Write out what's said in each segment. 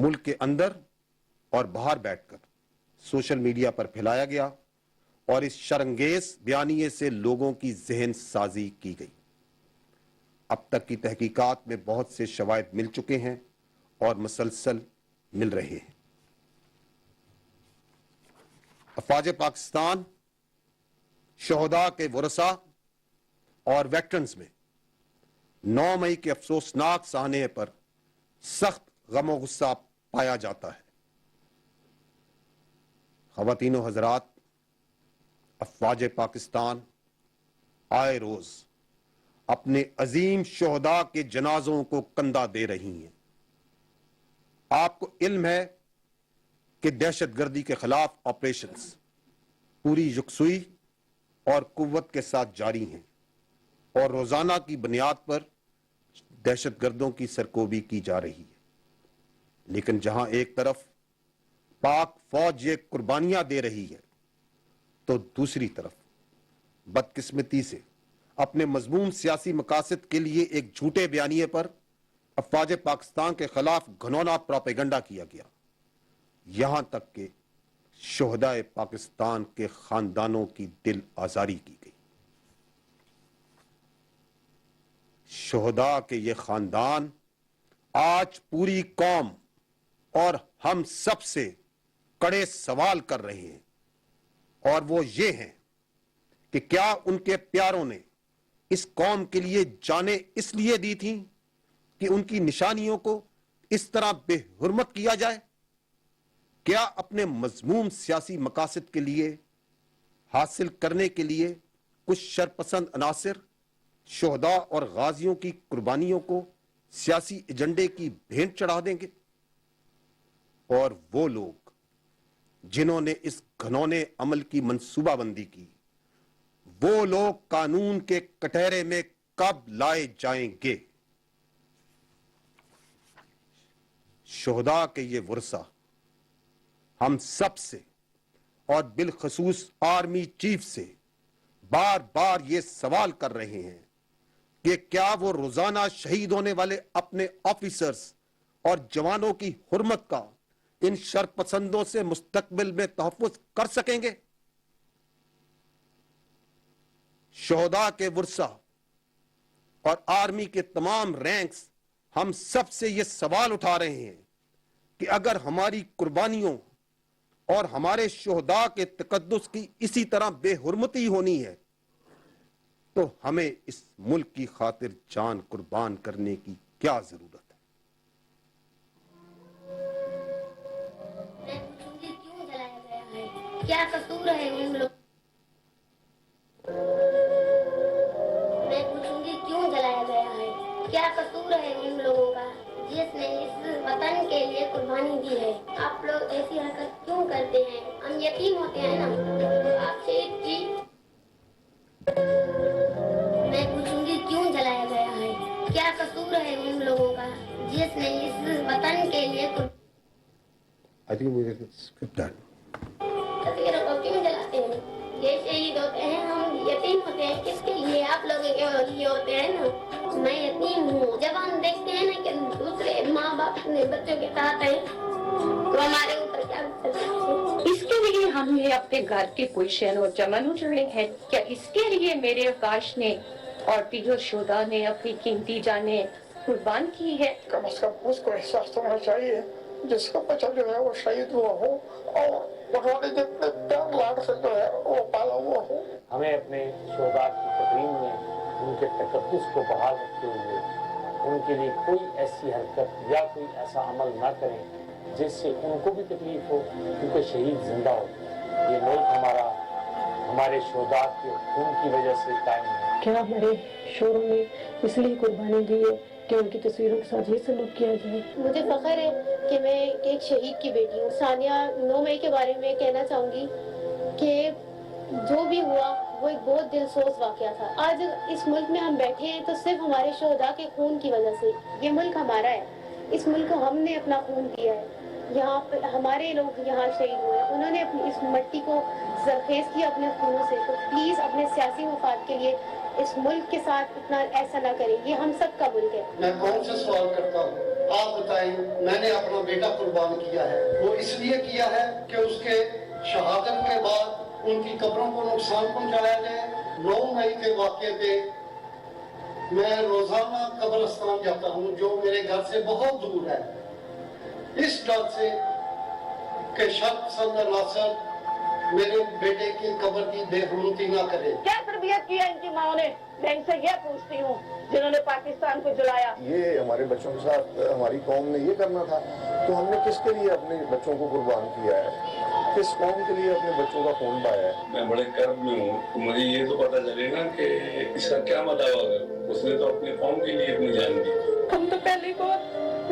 ملک کے اندر اور باہر بیٹھ کر سوشل میڈیا پر پھیلایا گیا اور اس شرانگیز بیانیے سے لوگوں کی ذہن سازی کی گئی۔ اب تک کی تحقیقات میں بہت سے شواہد مل چکے ہیں اور مسلسل مل رہے ہیں۔ افواج پاکستان شہداء کے ورثاء اور ویٹرنز میں 9 مئی کے افسوسناک سانحے پر سخت غم و غصہ پایا جاتا ہے۔ خواتین و حضرات، افواج پاکستان آئے روز اپنے عظیم شہداء کے جنازوں کو کندھا دے رہی ہیں۔ آپ کو علم ہے کہ دہشت گردی کے خلاف آپریشنز پوری یکسوئی اور قوت کے ساتھ جاری ہیں اور روزانہ کی بنیاد پر دہشت گردوں کی سرکوبی کی جا رہی ہے، لیکن جہاں ایک طرف پاک فوج یہ قربانیاں دے رہی ہے تو دوسری طرف بدقسمتی سے اپنے مذموم سیاسی مقاصد کے لیے ایک جھوٹے بیانیے پر افواج پاکستان کے خلاف گھنونا پروپیگنڈا کیا گیا، یہاں تک کہ شہداء پاکستان کے خاندانوں کی دل آزاری کی گئی۔ شہداء کے یہ خاندان آج پوری قوم اور ہم سب سے کڑے سوال کر رہے ہیں، اور وہ یہ ہیں کہ کیا ان کے پیاروں نے اس قوم کے لیے جانیں اس لیے دی تھیں کہ ان کی نشانیوں کو اس طرح بے حرمت کیا جائے؟ کیا اپنے مذموم سیاسی مقاصد کے لیے حاصل کرنے کے لیے کچھ شرپسند عناصر شہداء اور غازیوں کی قربانیوں کو سیاسی ایجنڈے کی بھینٹ چڑھا دیں گے؟ اور وہ لوگ جنہوں نے اس گھنونے عمل کی منصوبہ بندی کی، وہ لوگ قانون کے کٹہرے میں کب لائے جائیں گے؟ شہداء کے یہ ورثاء ہم سب سے اور بالخصوص آرمی چیف سے بار بار یہ سوال کر رہے ہیں کہ کیا وہ روزانہ شہید ہونے والے اپنے آفیسرز اور جوانوں کی حرمت کا ان شرپسندوں سے مستقبل میں تحفظ کر سکیں گے؟ شہداء کے ورثاء اور آرمی کے تمام رینکس ہم سب سے یہ سوال اٹھا رہے ہیں کہ اگر ہماری قربانیوں اور ہمارے شہداء کے تقدس کی اسی طرح بے حرمتی ہونی ہے تو ہمیں اس ملک کی خاطر جان قربان کرنے کی کیا ضرورت ہے؟ میں پوچھوں گی کیوں جلایا گیا ہے؟ کیا قصور ہے ان لوگ؟ میں پوچھوں گی کیوں جلایا گیا ہے؟ کیا قصور ہے ان لوگوں کا جس نے اس وطن کے لیے قربانی دی ہے؟ آپ لوگ ایسی حرکت کیوں کرتے ہیں؟ ہم یتیم ہوتے ہیں نا، آپ شہید جی۔ میں پوچھوں گی کیوں جلایا گیا ہے؟ کیا قصور ہے ان لوگوں کا جس نے اس وطن کے لیے کیوں جلاتے ہیں؟ یہ شہید ہوتے ہیں، ہم یتیم ہوتے ہیں، کس کے لیے؟ آپ لوگوں کے لیے ہوتے ہیں نا۔ میں یتیم ہوں، جب ہم دیکھتے ہیں نا کہ دوسرے ماں باپ اپنے بچوں کے ساتھ ہیں تو ہمارے اوپر کیا گزرتی ہے؟ اس کے لیے ہم نے اپنے گھر کے کوئی شہر و چمن اجڑے ہیں کیا؟ اس کے لیے میرے آکاش نے اور دیگر شہداء نے اپنی قیمتی جانیں قربان کی ہے؟ کم از کم اس کو احساس ہونا چاہیے جس کا بچہ جو ہے وہ شہید ہوا ہو اور انہوں نے جتنے پیار لاڈ سے جو ہے وہ پالا ہوا ہو۔ ہمیں اپنے شہداء کی تقریب میں ان کے تقدس کو بحال رکھتے ہوئے ان کے لیے کوئی ایسی حرکت یا کوئی ایسا عمل نہ کریں جس سے ان کو بھی تکلیف ہو، کیونکہ شہید زندہ ہو۔ یہ ملک ہمارا ہمارے شہداء کے خون کی وجہ سے قائم ہے۔ کیا ہمارے شوروں نے اس لیے قربانی دی ہے کہ ان کی تصویروں کے ساتھ یہ سلوک کیا جائے؟ مجھے فخر ہے کہ میں ایک شہید کی بیٹی ہوں۔ ثانیہ 9 مئی کے بارے میں کہنا چاہوں گی کہ جو بھی ہوا وہ ایک بہت دلسوز واقعہ تھا۔ آج اس ملک میں ہم بیٹھے ہیں تو صرف ہمارے شہداء کے خون کی وجہ سے۔ یہ ملک ہمارا ہے، اس ملک کو ہم نے اپنا خون دیا ہے، یہاں پہ ہمارے لوگ یہاں شہید ہوئے ہیں، انہوں نے اپنی اس مٹی کو زرخیز کیا اپنے خونوں سے۔ تو پلیز اپنے سیاسی مفاد کے لیے اس ملک کے ساتھ اتنا ایسا نہ کریں، یہ ہم سب کا ملک ہے۔ میں کون سے سوال کرتا ہوں آپ بتائیں میں نے اپنا بیٹا قربان کیا ہے، وہ اس لیے کیا ہے کہ اس کے شہادت کے بعد ان کی قبروں کو نقصان پہنچایا جائے۔ 9 مئی کے واقعے پہ میں روزانہ قبرستان جاتا ہوں جو میرے گھر سے بہت دور ہے، اس ڈر سے کہ شرط پسند عناصر میرے بیٹے کی قبر کی بے حرمتی نہ کرے۔ کیا تربیت کی ہے ان کی ماں نے؟ میں ان سے یہ پوچھتی ہوں جنہوں نے پاکستان کو جلایا۔ یہ ہمارے بچوں کے ساتھ ہماری قوم نے یہ کرنا تھا تو ہم نے کس کے لیے اپنے بچوں کو قربان کیا ہے، کس قوم کے لیے اپنے بچوں کا خون بہایا ہے۔ میں بڑے کرب میں ہوں، مجھے یہ تو پتہ چلے نا کہ اس کا کیا مطلب ہے۔ اس نے تو اپنی قوم کے لیے اپنی جان دی۔ ہم تو پہلے کو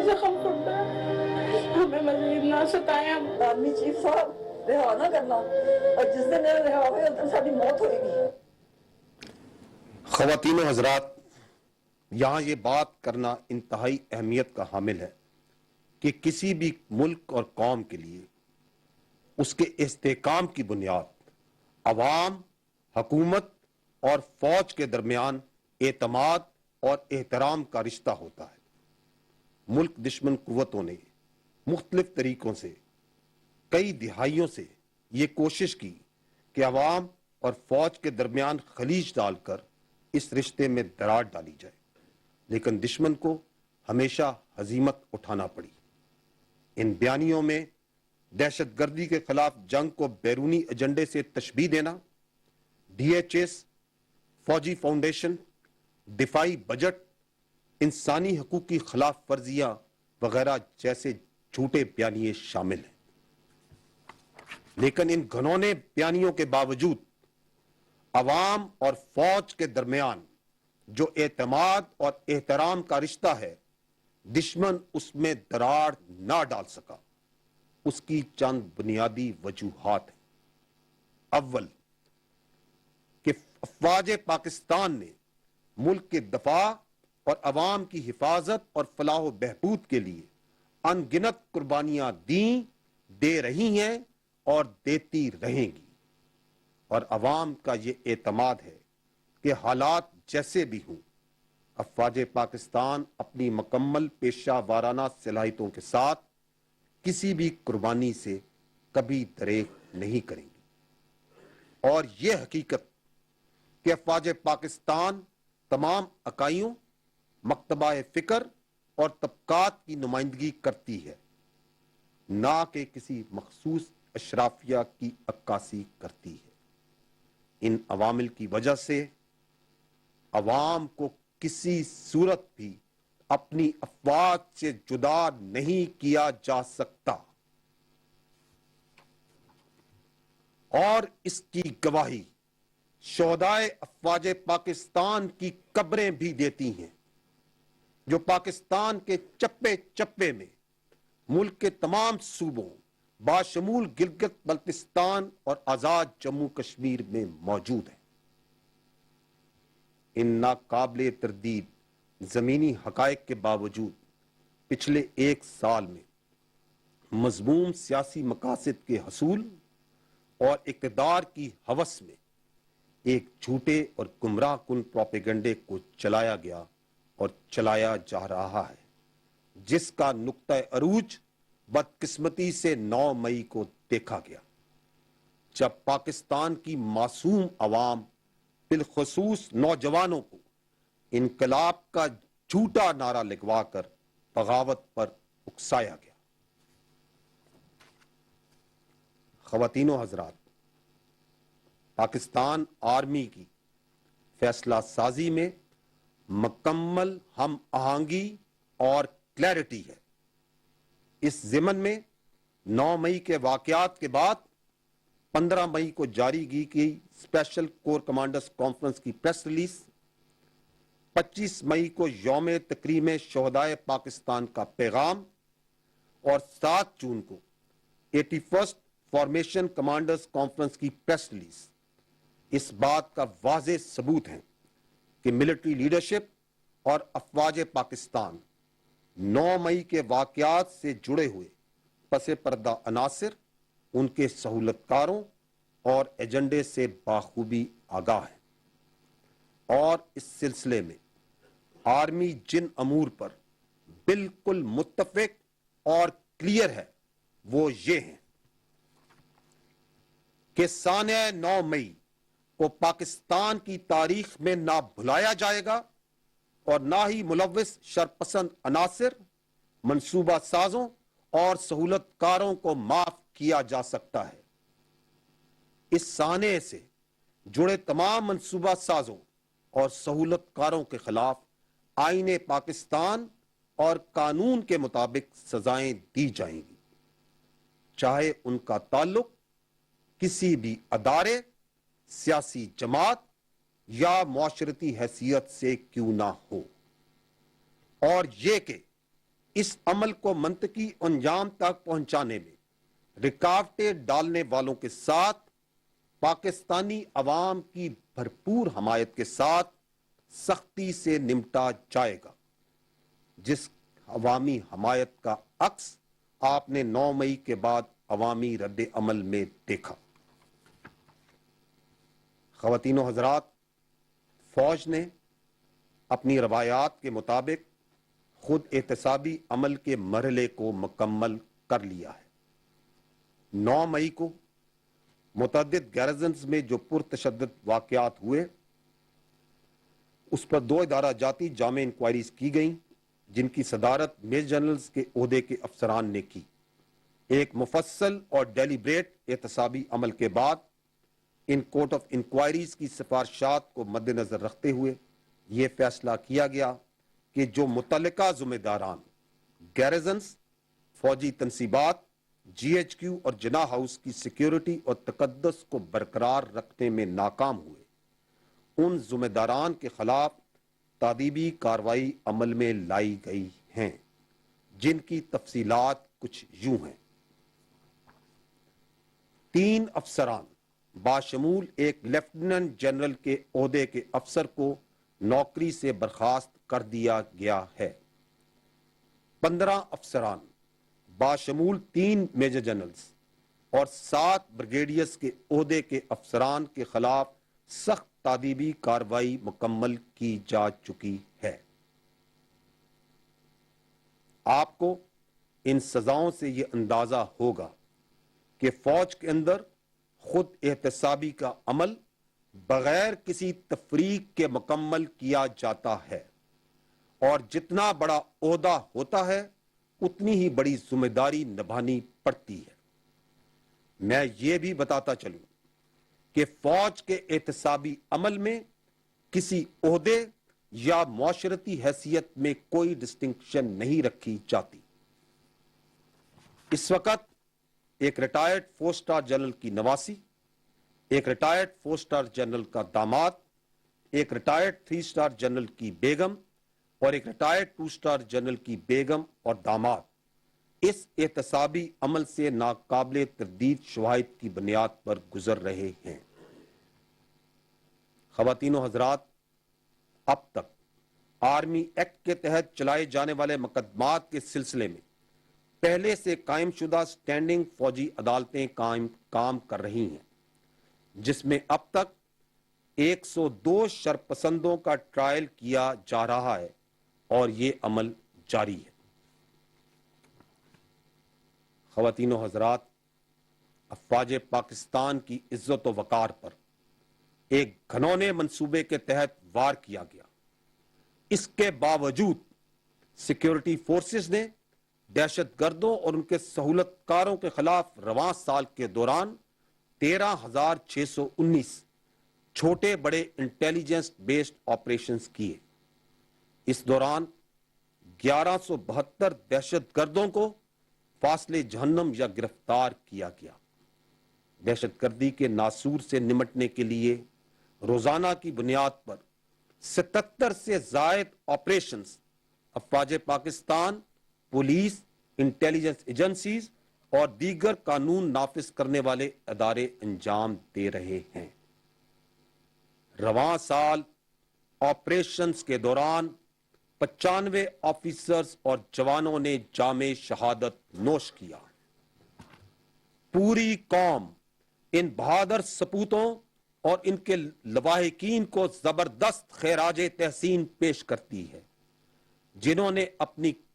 زخم خوردہ ہیں، ہمیں مزید نہ ستائیں۔ آرمی چیف صاحب رہا نہ کرنا، اور جس دن رہا ہوئے اس دن ساری موت ہوئے گی۔ خواتین و حضرات، یہاں یہ بات کرنا انتہائی اہمیت کا حامل ہے کہ کسی بھی ملک اور قوم کے لیے اس کے استحکام کی بنیاد عوام، حکومت اور فوج کے درمیان اعتماد اور احترام کا رشتہ ہوتا ہے۔ ملک دشمن قوتوں نے مختلف طریقوں سے کئی دہائیوں سے یہ کوشش کی کہ عوام اور فوج کے درمیان خلیج ڈال کر اس رشتے میں دراڑ ڈالی جائے، لیکن دشمن کو ہمیشہ ہزیمت اٹھانا پڑی۔ ان بیانیوں میں دہشت گردی کے خلاف جنگ کو بیرونی ایجنڈے سے تشبیہ دینا، DHS، فوجی فاؤنڈیشن، دفاعی بجٹ، انسانی حقوق کی خلاف ورزیاں وغیرہ جیسے جھوٹے بیانیے شامل ہیں۔ لیکن ان گھنونے بیانیوں کے باوجود عوام اور فوج کے درمیان جو اعتماد اور احترام کا رشتہ ہے، دشمن اس میں دراڑ نہ ڈال سکا۔ اس کی چند بنیادی وجوہات ہیں۔ اول، کہ افواج پاکستان نے ملک کے دفاع اور عوام کی حفاظت اور فلاح و بہبود کے لیے ان گنت قربانیاں دیں، دے رہی ہیں اور دیتی رہیں گی، اور عوام کا یہ اعتماد ہے کہ حالات جیسے بھی ہوں افواج پاکستان اپنی مکمل پیشہ وارانہ صلاحیتوں کے ساتھ کسی بھی قربانی سے کبھی دریغ نہیں کریں گی۔ اور یہ حقیقت کہ افواج پاکستان تمام اکائیوں، مکتبہ فکر اور طبقات کی نمائندگی کرتی ہے، نہ کہ کسی مخصوص اشرافیہ کی عکاسی کرتی ہے۔ ان عوامل کی وجہ سے عوام کو کسی صورت بھی اپنی افواج سے جدا نہیں کیا جا سکتا، اور اس کی گواہی شہدائے افواج پاکستان کی قبریں بھی دیتی ہیں، جو پاکستان کے چپے چپے میں ملک کے تمام صوبوں باشمول گلگت بلتستان اور آزاد جموں کشمیر میں موجود ہیں۔ ان ناقابل تردید زمینی حقائق کے باوجود پچھلے 1 سال میں مذموم سیاسی مقاصد کے حصول اور اقتدار کی ہوس میں ایک جھوٹے اور گمراہ کن پروپیگنڈے کو چلایا گیا اور چلایا جا رہا ہے، جس کا نقطہ عروج بدقسمتی سے 9 مئی کو دیکھا گیا، جب پاکستان کی معصوم عوام بالخصوص نوجوانوں کو انقلاب کا جھوٹا نعرہ لگوا کر بغاوت پر اکسایا گیا۔ خواتین و حضرات، پاکستان آرمی کی فیصلہ سازی میں مکمل ہم آہنگی اور کلیئرٹی ہے۔ اس ضمن میں 9 مئی کے واقعات کے بعد 15 مئی کو جاری کی گئی اسپیشل کور کمانڈرز کانفرنس کی پریس ریلیز، 25 مئی کو یوم تکریم شہدائے پاکستان کا پیغام، اور 7 جون کو 81 فارمیشن کمانڈرز کانفرنس کی پریس ریلیز اس بات کا واضح ثبوت ہے کہ ملٹری لیڈرشپ اور افواج پاکستان 9 مئی کے واقعات سے جڑے ہوئے پس پردہ عناصر، ان کے سہولت کاروں اور ایجنڈے سے بخوبی آگاہ ہیں، اور اس سلسلے میں آرمی جن امور پر بالکل متفق اور کلیئر ہے وہ یہ ہیں کہ سانحہ 9 مئی کو پاکستان کی تاریخ میں نہ بھلایا جائے گا اور نہ ہی ملوث شرپسند عناصر، منصوبہ سازوں اور سہولت کاروں کو معاف کیا جا سکتا ہے۔ اس سانحے سے جڑے تمام منصوبہ سازوں اور سہولت کاروں کے خلاف آئین پاکستان اور قانون کے مطابق سزائیں دی جائیں گی، چاہے ان کا تعلق کسی بھی ادارے، سیاسی جماعت یا معاشرتی حیثیت سے کیوں نہ ہو، اور یہ کہ اس عمل کو منطقی انجام تک پہنچانے میں رکاوٹیں ڈالنے والوں کے ساتھ پاکستانی عوام کی بھرپور حمایت کے ساتھ سختی سے نمٹا جائے گا، جس عوامی حمایت کا عکس آپ نے 9 مئی کے بعد عوامی رد عمل میں دیکھا۔ خواتین و حضرات، فوج نے اپنی روایات کے مطابق خود احتسابی عمل کے مرحلے کو مکمل کر لیا ہے۔ 9 مئی کو متعدد گیرزنز میں جو پرتشدد واقعات ہوئے، اس پر 2 ادارہ جاتی جامع انکوائریز کی گئیں، جن کی صدارت میجر جنرلز کے عہدے کے افسران نے کی۔ ایک مفصل اور ڈیلیبریٹ احتسابی عمل کے بعد ان کورٹ آف انکوائریز کی سفارشات کو مد نظر رکھتے ہوئے یہ فیصلہ کیا گیا کہ جو متعلقہ ذمہ داران گیرزنز، فوجی تنصیبات، جی ایچ کیو اور جناح ہاؤس کی سیکیورٹی اور تقدس کو برقرار رکھنے میں ناکام ہوئے، ان ذمہ داران کے خلاف تادیبی کارروائی عمل میں لائی گئی ہیں، جن کی تفصیلات کچھ یوں ہیں۔ 3 افسران باشمول ایک لیفٹیننٹ جنرل کے عہدے کے افسر کو نوکری سے برخاست کر دیا گیا ہے۔ 15 افسران باشمول 3 میجر جنرلز اور 7 بریگیڈیئرز کے عہدے کے افسران کے خلاف سخت تادیبی کارروائی مکمل کی جا چکی ہے۔ آپ کو ان سزاؤں سے یہ اندازہ ہوگا کہ فوج کے اندر خود احتسابی کا عمل بغیر کسی تفریق کے مکمل کیا جاتا ہے، اور جتنا بڑا عہدہ ہوتا ہے اتنی ہی بڑی ذمہ داری نبھانی پڑتی ہے۔ میں یہ بھی بتاتا چلوں کہ فوج کے احتسابی عمل میں کسی عہدے یا معاشرتی حیثیت میں کوئی ڈسٹنکشن نہیں رکھی جاتی۔ اس وقت ایک ریٹائرڈ 4 سٹار جنرل کی نواسی، ایک ریٹائرڈ 4 سٹار جنرل کا داماد، ایک ریٹائرڈ 3 سٹار جنرل کی بیگم اور ایک ریٹائرڈ 2 سٹار جنرل کی بیگم اور داماد اس احتسابی عمل سے ناقابل تردید شواہد کی بنیاد پر گزر رہے ہیں۔ خواتین و حضرات، اب تک آرمی ایکٹ کے تحت چلائے جانے والے مقدمات کے سلسلے میں پہلے سے قائم شدہ سٹینڈنگ فوجی عدالتیں کام کر رہی ہیں، جس میں اب تک 102 شرپسندوں کا ٹرائل کیا جا رہا ہے اور یہ عمل جاری ہے۔ خواتین و حضرات، افواج پاکستان کی عزت و وقار پر ایک گھنونے منصوبے کے تحت وار کیا گیا۔ اس کے باوجود سیکیورٹی فورسز نے دہشت گردوں اور ان کے سہولت کاروں کے خلاف رواں سال کے دوران 13,619 چھوٹے بڑے انٹیلیجنس بیسڈ آپریشنز کیے۔ اس دوران 1172 دہشت گردوں کو فاصلے جہنم یا گرفتار کیا گیا۔ دہشت گردی کے ناسور سے نمٹنے کے لیے روزانہ کی بنیاد پر 77 سے زائد آپریشنز افواج پاکستان، پولیس، انٹیلیجنس ایجنسیز اور دیگر قانون نافذ کرنے والے ادارے انجام دے رہے ہیں۔ رواں سال آپریشنز کے دوران 95 آفیسرز اور جوانوں نے جام شہادت نوش کیا۔ پوری قوم ان بہادر سپوتوں اور ان کے لواحقین کو زبردست خراج تحسین پیش کرتی ہے، جنہوں نے اپنی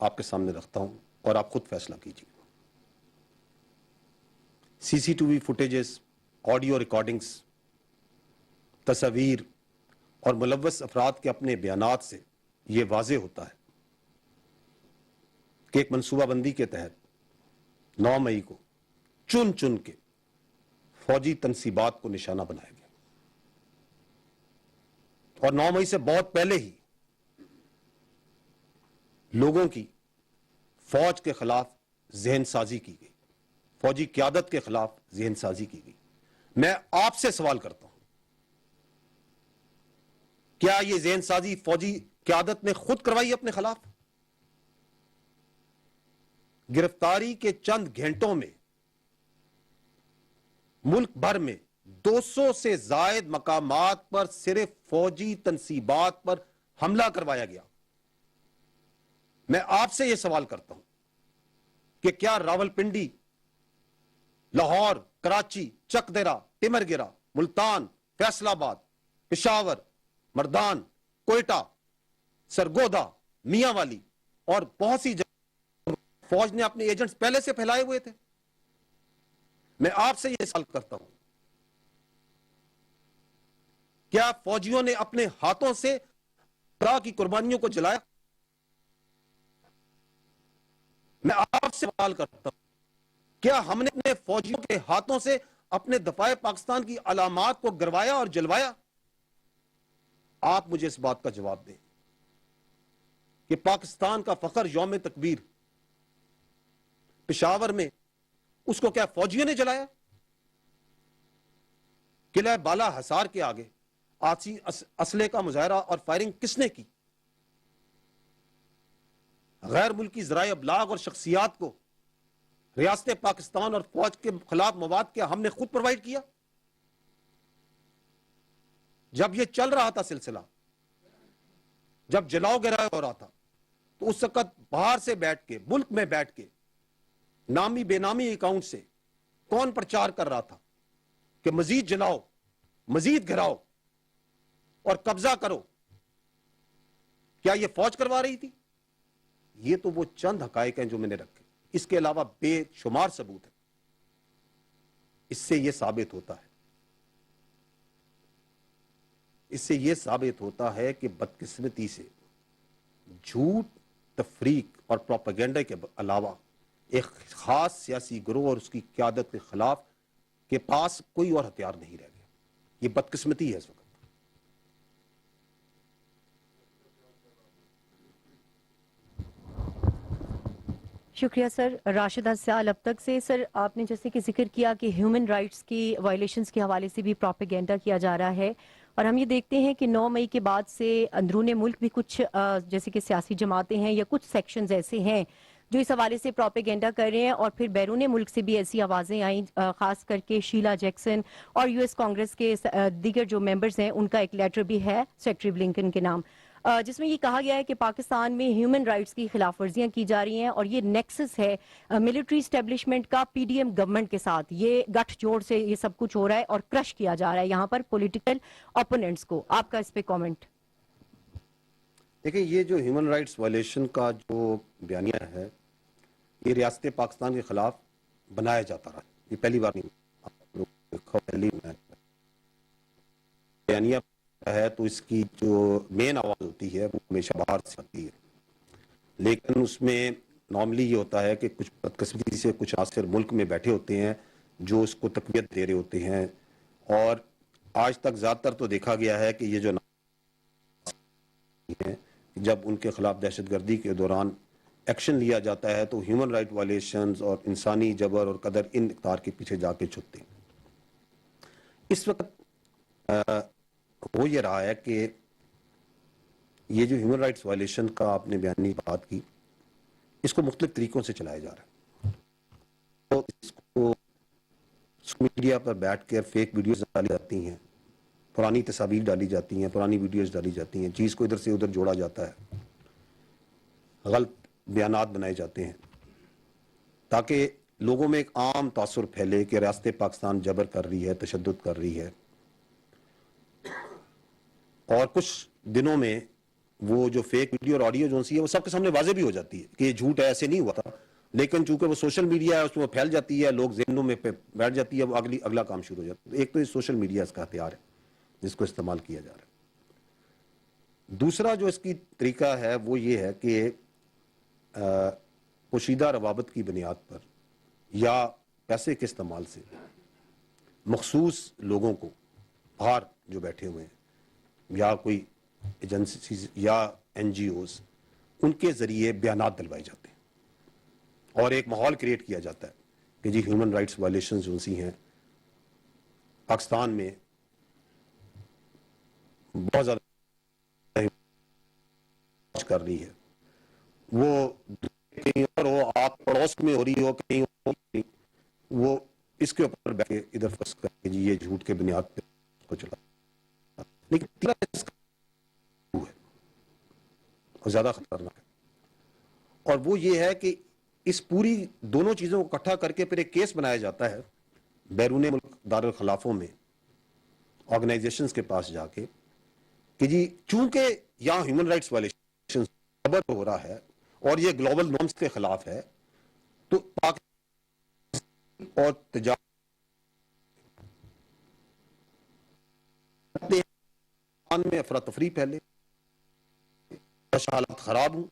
آپ کے سامنے رکھتا ہوں اور آپ خود فیصلہ کیجیے. C C T V footages, audio recordings, تصاویر اور ملوث افراد کے اپنے بیانات سے یہ واضح ہوتا ہے کہ ایک منصوبہ بندی کے تحت 9 مئی کو چن چن کے فوجی تنصیبات کو نشانہ بنایا گیا، اور 9 مئی سے بہت پہلے ہی لوگوں کی فوج کے خلاف ذہن سازی کی گئی، فوجی قیادت کے خلاف ذہن سازی کی گئی. میں آپ سے سوال کرتا ہوں، کیا یہ ذہن سازی فوجی قیادت نے خود کروائی اپنے خلاف؟ گرفتاری کے چند گھنٹوں میں ملک بھر میں 200 سے زائد مقامات پر صرف فوجی تنصیبات پر حملہ کروایا گیا. میں آپ سے یہ سوال کرتا ہوں کہ کیا راولپنڈی، لاہور، کراچی، چک دیرہ، ٹمر گرہ، ملتان، فیصل آباد، پشاور، مردان، کوئٹہ، سرگودا، میاں والی اور بہت سی جگہ فوج نے اپنے ایجنٹس پہلے سے پھیلائے ہوئے تھے؟ میں آپ سے یہ سوال کرتا ہوں، کیا فوجیوں نے اپنے ہاتھوں سے خدا کی قربانیوں کو جلایا؟ میں آپ سے سوال کرتا ہوں، کیا ہم نے اپنے فوجیوں کے ہاتھوں سے اپنے دفاع پاکستان کی علامات کو گروایا اور جلوایا؟ آپ مجھے اس بات کا جواب دیں کہ پاکستان کا فخر یوم تکبیر پشاور میں، اس کو کیا فوجیوں نے جلایا؟ قلعہ بالا حصار کے آگے آتی اسلحے کا مظاہرہ اور فائرنگ کس نے کی؟ غیر ملکی ذرائع ابلاغ اور شخصیات کو ریاست پاکستان اور فوج کے خلاف مواد کیا ہم نے خود پرووائڈ کیا؟ جب یہ چل رہا تھا سلسلہ، جب جلاؤ گراؤ ہو رہا تھا، تو اس وقت باہر سے بیٹھ کے، ملک میں بیٹھ کے نامی بے نامی اکاؤنٹ سے کون پرچار کر رہا تھا کہ مزید جلاؤ، مزید گھراؤ اور قبضہ کرو؟ کیا یہ فوج کروا رہی تھی؟ یہ تو وہ چند حقائق ہیں جو میں نے رکھے، اس کے علاوہ بے شمار ثبوت ہیں. اس سے یہ ثابت ہوتا ہے کہ بدقسمتی سے جھوٹ، تفریق اور پروپیگنڈا کے علاوہ ایک خاص سیاسی گروہ اور اس کی قیادت کے خلاف کے پاس کوئی اور ہتھیار نہیں رہ گیا. یہ بدقسمتی ہے اس وقت. شکریہ سر. راشدہ سیال اب تک سے. سر آپ نے جیسے کہ ذکر کیا کہ ہیومن رائٹس کی وائلیشنز کے حوالے سے بھی پروپیگنڈا کیا جا رہا ہے، اور ہم یہ دیکھتے ہیں کہ 9 مئی کے بعد سے اندرون ملک بھی کچھ جیسے کہ سیاسی جماعتیں ہیں یا کچھ سیکشنز ایسے ہیں جو اس حوالے سے پروپیگنڈا کر رہے ہیں، اور پھر بیرون ملک سے بھی ایسی آوازیں آئیں، خاص کر کے شیلا جیکسن اور US کانگریس کے دیگر جو ممبرز ہیں ان کا ایک لیٹر بھی ہے سیکریٹری بلنکن کے نام، جس میں یہ کہا گیا ہے کہ پاکستان میں ہیومن رائٹس کی خلاف ورزیاں کی جا رہی ہیں، اور یہ نیکسس ہے ملٹری اسٹیبلشمنٹ کا PDM گورنمنٹ کے ساتھ. یہ گٹھ جوڑ سے یہ سب کچھ ہو رہا ہے اور کرش کیا جا رہا ہے یہاں پر پولیٹیکل اوپوننٹس کو. آپ کا اس پہ کامنٹ؟ دیکھیں، یہ جو ہیومن رائٹس وائلیشن کا جو بیانیہ ہے، یہ ریاست پاکستان کے خلاف بنایا جاتا رہا. یہ پہلی بار نہیں، بیانیہ ہے تو اس کی جو مین آواز ہوتی ہے وہ ہمیشہ باہر سے آتی ہے، لیکن اس میں نارملی یہ ہوتا ہے کہ کچھ بدقسمتی سے کچھ عناصر ملک میں بیٹھے ہوتے ہیں جو اس کو تقویت دے رہے ہوتے ہیں. اور آج تک زیادہ تر تو دیکھا گیا ہے کہ یہ جو جب ان کے خلاف دہشت گردی کے دوران ایکشن لیا جاتا ہے تو ہیومن رائٹ وائلیشنز اور انسانی جبر اور قدر ان اقدار کے پیچھے جا کے چھپتے ہیں. اس وقت ہو یہ رہا ہے کہ یہ جو ہیومن رائٹس وائلیشن کا آپ نے بیانی بات کی، اس کو مختلف طریقوں سے چلایا جا رہا ہے. تو اس کو میڈیا پر بیٹھ کر فیک ویڈیوز ڈالی جاتی ہیں، پرانی تصاویر ڈالی جاتی ہیں، پرانی ویڈیوز ڈالی جاتی ہیں، چیز کو ادھر سے ادھر جوڑا جاتا ہے، غلط بیانات بنائے جاتے ہیں تاکہ لوگوں میں ایک عام تاثر پھیلے کہ ریاست پاکستان جبر کر رہی ہے، تشدد کر رہی ہے. اور کچھ دنوں میں وہ جو فیک ویڈیو اور آڈیو جو سی ہے وہ سب کے سامنے واضح بھی ہو جاتی ہے کہ یہ جھوٹ ہے, ایسے نہیں ہوا تھا, لیکن چونکہ وہ سوشل میڈیا ہے اس میں وہ پھیل جاتی ہے, لوگ ذہنوں میں بیٹھ جاتی ہے, وہ اگلا کام شروع ہو جاتا ہے. ایک تو یہ سوشل میڈیا اس کا ہتھیار ہے جس کو استعمال کیا جا رہا ہے. دوسرا جو اس کی طریقہ ہے وہ یہ ہے کہ پوشیدہ روابط کی بنیاد پر یا پیسے کے استعمال سے مخصوص لوگوں کو باہر جو بیٹھے ہوئے ہیں یا کوئی ایجنسیز یا این جی اوز, ان کے ذریعے بیانات دلوائے جاتے ہیں اور ایک ماحول کریٹ کیا جاتا ہے کہ جی ہیومن رائٹس وائلیشنز جو سی ہیں پاکستان میں بہت زیادہ کر رہی ہے, وہ کہیں اور ہو, آپ پڑوس میں ہو رہی ہو, کہیں اور, وہ اس کے اوپر بیٹھ کے ادھر فکس کر کے جی یہ جھوٹ کے بنیاد پہ کو چلا. لیکن اس کا ہے اور زیادہ خطرناک ہے, اور وہ یہ ہے کہ اس پوری دونوں چیزوں کو اکٹھا کر کے پھر ایک کیس بنایا جاتا ہے بیرون ملک دارالخلافوں میں آرگنائزیشنز کے پاس جا کے کہ جی چونکہ یہاں ہیومن رائٹس وائلیشن خبر ہو رہا ہے اور یہ گلوبل نارمز کے خلاف ہے, تو پاکستان اور تجارت میں افراتفری پھیلے, حالات خراب ہوں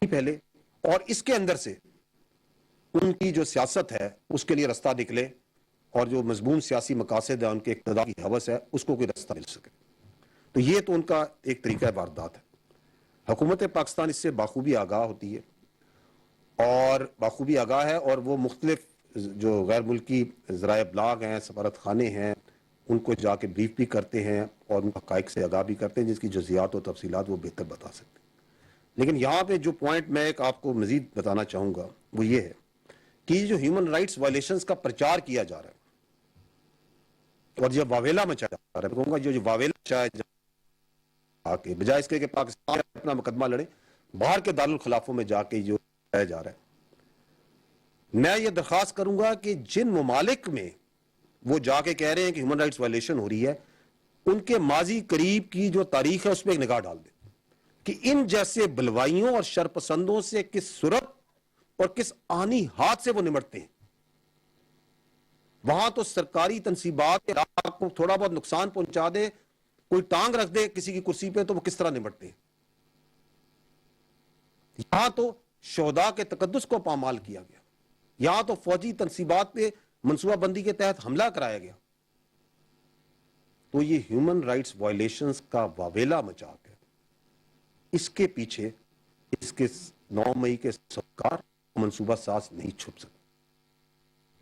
پہلے, اور اس کے اندر سے ان کی جو سیاست ہے اس کے لیے رستہ نکلے, اور جو مضمون سیاسی مقاصد ہے ان کے اقتدار کی ہوس ہے اس کو کوئی رستہ مل سکے. تو یہ تو ان کا ایک طریقہ واردات ہے. حکومت پاکستان اس سے بخوبی آگاہ ہوتی ہے اور بخوبی آگاہ ہے, اور وہ مختلف جو غیر ملکی ذرائع ابلاغ ہیں, سفارت خانے ہیں, ان کو جا کے بریف بھی کرتے ہیں اور ان حقائق سے آگاہ بھی کرتے ہیں جس کی جزیات و تفصیلات وہ بہتر بتا سکتے ہیں. لیکن یہاں پہ جو پوائنٹ میں ایک آپ کو مزید بتانا چاہوں گا وہ یہ ہے کہ یہ جو ہیومن رائٹس وائلیشنز کا پرچار کیا جا رہا ہے اور جو واویلا مچایا جا رہا ہے, کہوں گا جو واویلا مچایا جا رہا ہے بجائے اس کے کہ پاکستان اپنا مقدمہ لڑے, باہر کے دارالخلافوں میں جا کے جو کیا جا رہا ہے. میں یہ درخواست کروں گا کہ جن ممالک میں وہ جا کے کہہ رہے ہیں کہ ہیومن رائٹس وائلیشن ہو رہی ہے, ان کے ماضی قریب کی جو تاریخ ہے اس پہ ایک نگاہ ڈال دیں کہ ان جیسے بلوائیوں اور شرپسندوں سے کس صورت اور کس آنی ہاتھ سے وہ نمٹتے ہیں. وہاں تو سرکاری تنصیبات کو تھوڑا بہت نقصان پہنچا دے, کوئی ٹانگ رکھ دے کسی کی کرسی پہ, تو وہ کس طرح نمٹتے ہیں. یہاں تو شہداء کے تقدس کو پامال کیا گیا, یہاں تو فوجی تنصیبات پہ منصوبہ بندی کے تحت حملہ کرایا گیا. تو یہ ہیومن رائٹس وائلیشنز کا واویلا مچا کے اس کے پیچھے اس کے 9 مئی کے سرکار منصوبہ ساز نہیں چھپ سکتے.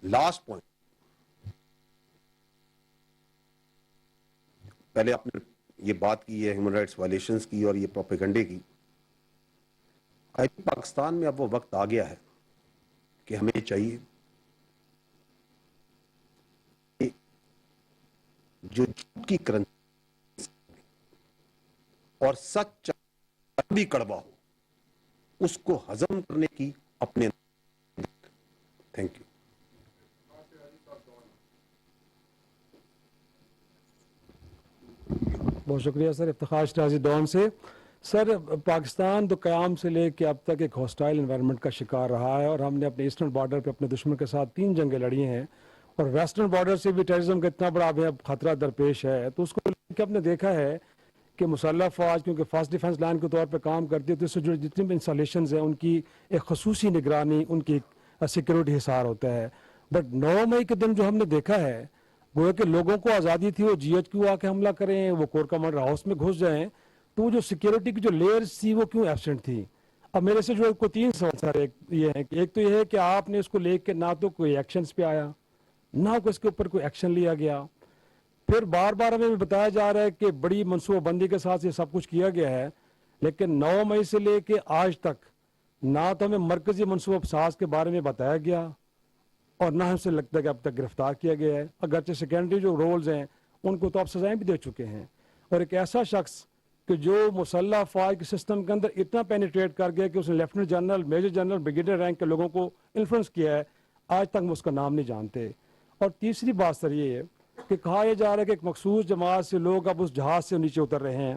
لاسٹ پوائنٹ, پہلے آپ نے یہ بات کی ہے ہیومن رائٹس وائلیشنز کی اور یہ پروپیگنڈے کی. پاکستان میں اب وہ وقت آ گیا ہے کہ ہمیں چاہیے کہ جو جھوٹ کی کرنسی اور سچ بھی کڑوا ہو اس کو ہضم کرنے کی اپنے. Thank you. بہت شکریہ سر. افتخار شرازی ڈون سے. سر پاکستان تو قیام سے لے کے اب تک ایک ہاسٹائل انوائرمنٹ کا شکار رہا ہے, اور ہم نے اپنے ایسٹرن بارڈر پہ اپنے دشمن کے ساتھ 3 جنگیں لڑی ہیں, اور ویسٹرن بارڈر سے بھی ٹیررزم کا اتنا بڑا خطرہ درپیش ہے. تو اس کو لے کے ہم نے دیکھا ہے کہ مسلح فوج کیونکہ فاسٹ ڈیفنس لائن کے طور پہ کام کرتی ہے, تو اس سے جو جتنی بھی انسٹالیشنز ہیں ان کی ایک خصوصی نگرانی, ان کی سیکیورٹی حصار ہوتا ہے. بٹ 9 مئی کے دن جو ہم نے دیکھا ہے گویا کہ لوگوں کو آزادی تھی وہ جی ایچ کیو آ کے حملہ کریں, وہ کور کمانڈر ہاؤس میں گھس جائیں, تو جو سیکیورٹی کی جو لیئرز تھی وہ کیوں ایبسنٹ تھی. اب میرے سے جو کوئی 3 سوال سر یہ ہے کہ ایک تو یہ ہے کہ آپ نے اس کو لے کے نہ تو کوئی ایکشنز پہ آیا, نہ کوئی اس کے اوپر کوئی ایکشن لیا گیا. پھر بار بار ہمیں بتایا جا رہا ہے کہ بڑی منصوبہ بندی کے ساتھ یہ سب کچھ کیا گیا ہے, لیکن 9 مئی سے لے کے آج تک نہ تو ہمیں مرکزی منصوبہ ساز کے بارے میں بتایا گیا اور نہ ہم سے لگتا ہے کہ اب تک گرفتار کیا گیا ہے. اگرچہ سیکنڈری جو رولز ہیں ان کو تو آپ سزائیں بھی دے چکے ہیں, اور ایک ایسا شخص کہ جو مسلح فوج کے سسٹم کے اندر اتنا پینیٹریٹ کر گیا کہ اس نے lieutenant general, major general, brigadier rank کے لوگوں کو انفلوئنس کیا ہے, آج تک ہم اس کا نام نہیں جانتے. اور تیسری بات سر یہ ہے کہ کہا یہ جا رہا ہے کہ ایک مخصوص جماعت سے لوگ اب اس جہاز سے نیچے اتر رہے ہیں,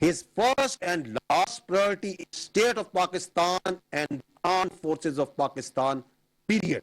His first and last priority is state of Pakistan and armed forces of Pakistan, period.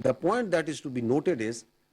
The point that is to be noted is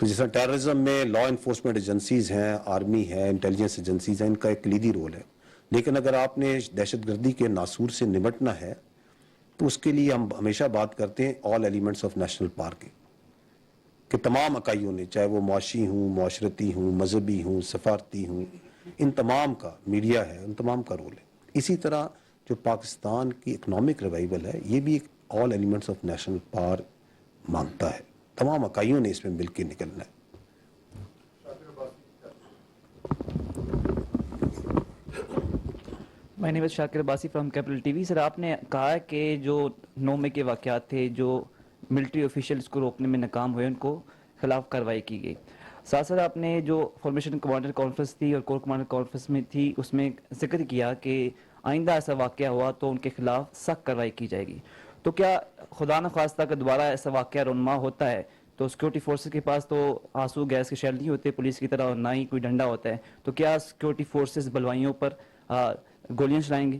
تو جیسا ٹیررزم میں لا انفورسمنٹ ایجنسیز ہیں, آرمی ہے, انٹیلیجنس ایجنسیز ہیں, ان کا ایک کلیدی رول ہے. لیکن اگر آپ نے دہشت گردی کے ناسور سے نمٹنا ہے تو اس کے لیے ہم ہمیشہ بات کرتے ہیں all elements of national park کہ تمام اکائیوں نے, چاہے وہ معاشی ہوں, معاشرتی ہوں, مذہبی ہوں, سفارتی ہوں, ان تمام کا, میڈیا ہے, ان تمام کا رول ہے. اسی طرح جو پاکستان کی اکنامک ریوائول ہے یہ بھی ایک all elements of national park مانگتا ہے. تمام اکائیوں نے اس میں مل کے نکلنا ہے. My name is Shakir Abbasi from Capital T V. Sir, آپ نے کہا کہ جو 9 مئی کے واقعات تھے, جو ملٹری آفیشلز کو روکنے میں ناکام ہوئے, ان کو خلاف کارروائی کی گئی. ساتھ ساتھ آپ نے جو فارمیشن کمانڈر کانفرنس تھی اور کور کمانڈر کانفرنس میں تھی, اس میں ذکر کیا کہ آئندہ ایسا واقعہ ہوا تو ان کے خلاف سخت کارروائی کی جائے گی. تو کیا خدا نخواستہ کہ دوبارہ ایسا واقعہ رونما ہوتا ہے تو سیکورٹی فورسز کے پاس تو آنسو گیس کے شیل نہیں ہوتے پولیس کی طرح, اور نہ ہی کوئی ڈنڈا ہوتا ہے, تو کیا سیکورٹی فورسز بلوائیوں پر گولیاں چلائیں گے؟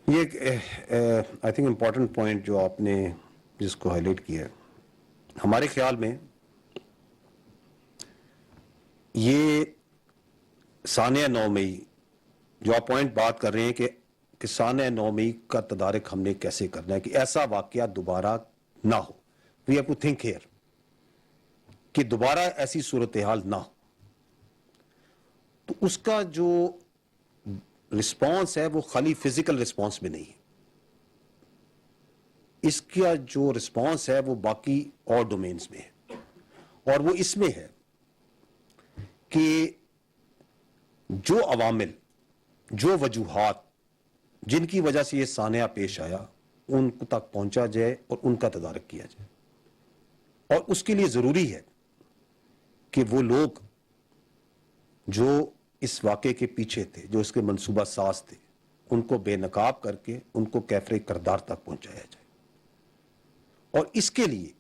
یہ ایک آئی تھنک امپورٹنٹ پوائنٹ جو آپ نے جس کو ہائی لائٹ کیا ہے. ہمارے خیال میں یہ سانحہ 9 مئی جو آپ پوائنٹ بات کر رہے ہیں کہ سانحہ 9 مئی کا تدارک ہم نے کیسے کرنا ہے کہ ایسا واقعہ دوبارہ نہ ہو. We have to think here کہ دوبارہ ایسی صورتحال نہ ہو. تو اس کا جو رسپانس ہے وہ خالی فزیکل رسپانس میں نہیں ہے, اس کا جو رسپانس ہے وہ باقی اور ڈومینز میں ہے, اور وہ اس میں ہے کہ جو عوامل, جو وجوہات جن کی وجہ سے یہ سانحہ پیش آیا ان تک پہنچا جائے اور ان کا تدارک کیا جائے. اور اس کے لیے ضروری ہے کہ وہ لوگ جو اس واقعے کے پیچھے تھے, جو اس کے منصوبہ ساز تھے, ان کو بے نقاب کر کے ان کو کیفر کردار تک پہنچایا جائے. اور اس کے لیے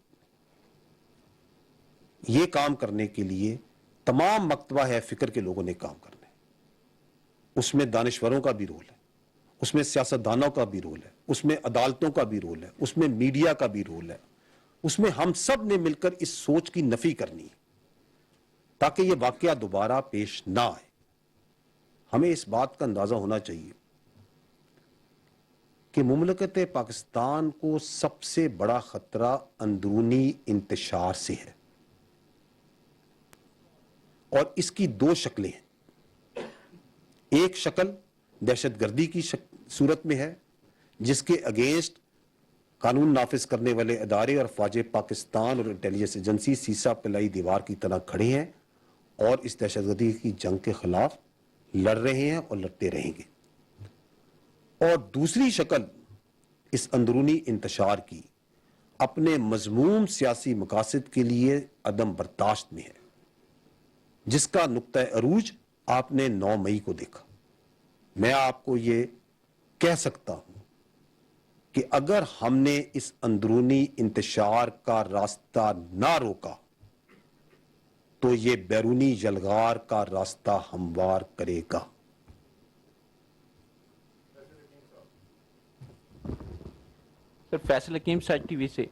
یہ کام کرنے کے لیے تمام مکتبہ ہے فکر کے لوگوں نے کام کرنا ہے. اس میں دانشوروں کا بھی رول ہے, اس میں سیاستدانوں کا بھی رول ہے, اس میں عدالتوں کا بھی رول ہے, اس میں میڈیا کا بھی رول ہے, اس میں ہم سب نے مل کر اس سوچ کی نفی کرنی ہے تاکہ یہ واقعہ دوبارہ پیش نہ آئے. ہمیں اس بات کا اندازہ ہونا چاہیے کہ مملکت پاکستان کو سب سے بڑا خطرہ اندرونی انتشار سے ہے, اور اس کی 2 شکلیں ہیں. ایک شکل دہشت گردی کی صورت میں ہے جس کے اگینسٹ قانون نافذ کرنے والے ادارے اور فوج پاکستان اور انٹیلیجنس ایجنسی سیسا پلائی دیوار کی طرح کھڑے ہیں اور اس دہشت گردی کی جنگ کے خلاف لڑ رہے ہیں اور لڑتے رہیں گے. اور دوسری شکل اس اندرونی انتشار کی اپنے مذموم سیاسی مقاصد کے لیے عدم برداشت میں ہے, جس کا نقطہ عروج آپ نے 9 مئی کو دیکھا. میں آپ کو یہ کہہ سکتا ہوں کہ اگر ہم نے اس اندرونی انتشار کا راستہ نہ روکا تو یہ بیرونی یلغار کا راستہ ہموار کرے گا. سر, فیصل حکیم سچ ٹی وی سے.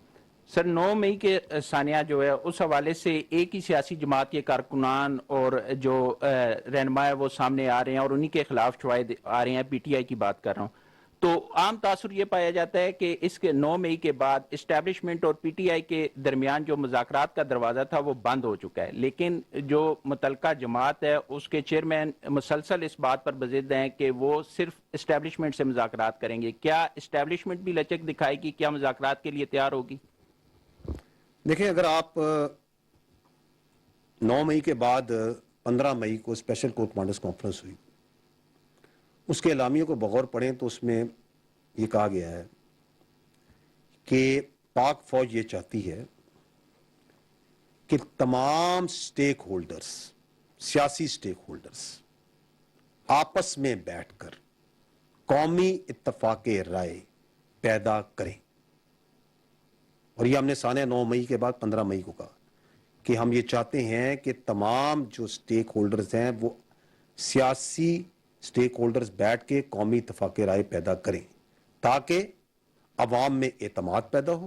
سر, 9 مئی کے سانحہ جو ہے اس حوالے سے ایک ہی سیاسی جماعت کے کارکنان اور جو رہنما ہے وہ سامنے آ رہے ہیں اور انہی کے خلاف شواہد آ رہے ہیں. پی ٹی آئی کی بات کر رہا ہوں. تو عام تاثر یہ پایا جاتا ہے کہ اس کے 9 مئی کے بعد اسٹیبلشمنٹ اور پی ٹی آئی کے درمیان جو مذاکرات کا دروازہ تھا وہ بند ہو چکا ہے, لیکن جو متعلقہ جماعت ہے اس کے چیئرمین مسلسل اس بات پر بضد ہیں کہ وہ صرف اسٹیبلشمنٹ سے مذاکرات کریں گے. کیا اسٹیبلشمنٹ بھی لچک دکھائے گی؟ کیا مذاکرات کے لیے تیار ہوگی؟ دیکھیں, اگر آپ 9 مئی کے بعد 15 مئی کو اسپیشل کور کمانڈرز کانفرنس ہوئی, اس کے اعلامیے کو بغور پڑھیں تو اس میں یہ کہا گیا ہے کہ پاک فوج یہ چاہتی ہے کہ تمام سٹیک ہولڈرز, سیاسی سٹیک ہولڈرز آپس میں بیٹھ کر قومی اتفاق رائے پیدا کریں. اور یہ ہم نے سانحہ 9 مئی کے بعد 15 مئی کو کہا کہ ہم یہ چاہتے ہیں کہ تمام جو سٹیک ہولڈرز ہیں وہ سیاسی سٹیک ہولڈرز بیٹھ کے قومی اتفاق رائے پیدا کریں تاکہ عوام میں اعتماد پیدا ہو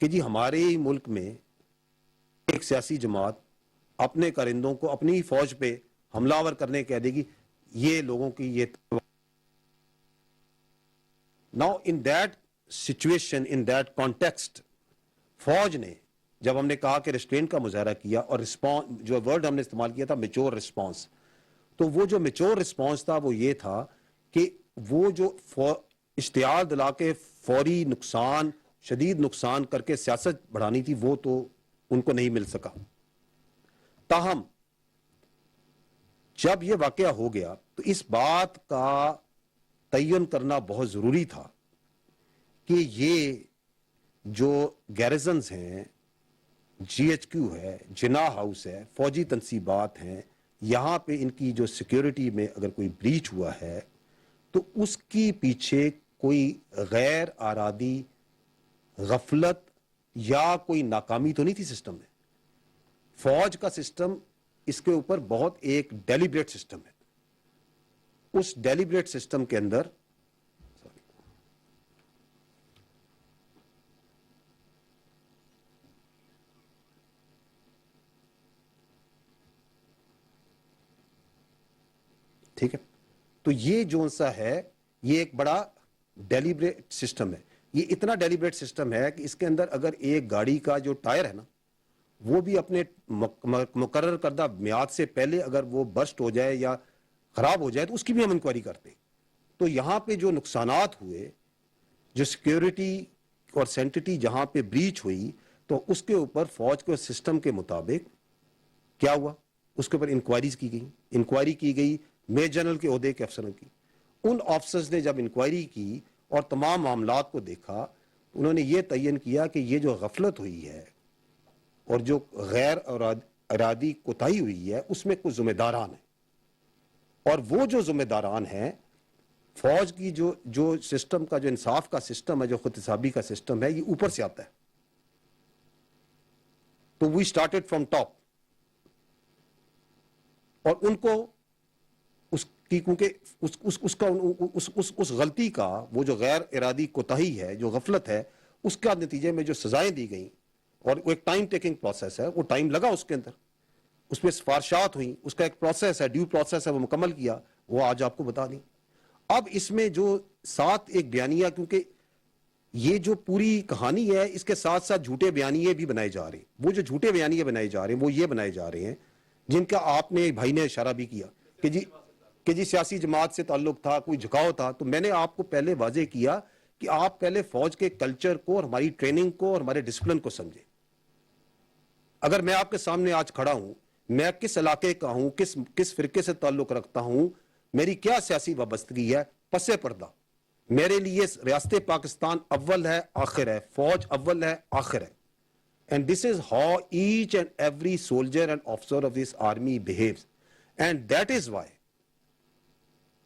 کہ جی ہمارے ہی ملک میں ایک سیاسی جماعت اپنے کرندوں کو اپنی ہی فوج پہ حملہ آور کرنے کہہ دے گی یہ لوگوں کی یہ now in that situation in that context فوج نے جب ہم نے کہا کہ ریسٹرینٹ کا مظاہرہ کیا اور رسپانس جو ورڈ ہم نے استعمال کیا تھا میچور رسپانس, تو وہ جو میچور رسپانس تھا وہ یہ تھا کہ وہ جو اشتعال دلا کے فوری نقصان شدید نقصان کر کے سیاست بڑھانی تھی وہ تو ان کو نہیں مل سکا. تاہم جب یہ واقعہ ہو گیا تو اس بات کا تعین کرنا بہت ضروری تھا کہ یہ جو گیرزنز ہیں, جی ایچ کیو ہے, جناح ہاؤس ہے, فوجی تنصیبات ہیں, یہاں پہ ان کی جو سیکیورٹی میں اگر کوئی بریچ ہوا ہے تو اس کی پیچھے کوئی غیر ارادی غفلت یا کوئی ناکامی تو نہیں تھی سسٹم میں. فوج کا سسٹم اس کے اوپر بہت ایک ڈیلیبریٹ سسٹم ہے. اس ڈیلیبریٹ سسٹم کے اندر ٹھیک ہے, تو یہ جو سا ہے یہ ایک بڑا ڈیلیبریٹ سسٹم ہے. یہ اتنا ڈیلیبریٹ سسٹم ہے کہ اس کے اندر اگر ایک گاڑی کا جو ٹائر ہے نا وہ بھی اپنے مقرر کردہ میعاد سے پہلے اگر وہ برسٹ ہو جائے یا خراب ہو جائے تو اس کی بھی ہم انکوائری کرتے. تو یہاں پہ جو نقصانات ہوئے, جو سیکیورٹی اور سینٹٹی جہاں پہ بریچ ہوئی, تو اس کے اوپر فوج کے سسٹم کے مطابق کیا ہوا, اس کے اوپر انکوائریز کی گئی. انکوائری کی گئی میجر جنرل کے عہدے کے افسروں کی. ان آفیسرز نے جب انکوائری کی اور تمام معاملات کو دیکھا, انہوں نے یہ تعین کیا کہ یہ جو غفلت ہوئی ہے اور جو غیر ارادی کوتاہی ہوئی ہے اس میں کچھ ذمہ داران ہیں, اور وہ جو ذمہ داران ہیں فوج کی جو سسٹم کا جو انصاف کا سسٹم ہے, جو خود حسابی کا سسٹم ہے, یہ اوپر سے آتا ہے. تو وی اسٹارٹڈ فرام ٹاپ, اور ان کو اس کی کیونکہ اس غلطی کا وہ جو غیر ارادی کوتاہی ہے, جو غفلت ہے, اس کا نتیجے میں جو سزائیں دی گئیں, اور وہ ایک ٹائم ٹیکنگ پروسیس ہے, وہ ٹائم لگا اس کے اندر, اس میں سفارشات ہوئیں, اس کا ایک پروسیس ہے, ڈیو پروسیس ہے, وہ مکمل کیا, وہ آج آپ کو بتا دیں. اب اس میں جو ساتھ ایک بیانیہ, کیونکہ یہ جو پوری کہانی ہے اس کے ساتھ ساتھ جھوٹے بیانیے بھی بنائے جا رہے ہیں. وہ جو جھوٹے بیانیے بنائے جا رہے ہیں وہ یہ بنائے جا رہے ہیں جن کا آپ نے بھائی نے اشارہ بھی کیا کہ جی سیاسی جماعت سے تعلق تھا, کوئی جھکاؤ تھا. تو میں نے آپ کو پہلے واضح کیا کہ آپ پہلے فوج کے کلچر کو اور ہماری ٹریننگ کو اور ہمارے ڈسپلن کو سمجھیں. اگر میں آپ کے سامنے آج کھڑا ہوں, میں کس علاقے کا ہوں, کس فرقے سے تعلق رکھتا ہوں, میری کیا سیاسی وابستگی ہے, پس پردہ میرے لیے ریاست پاکستان اول ہے آخر ہے, فوج اول ہے آخر ہے. And this is how each and every soldier and officer of this army behaves. And that is why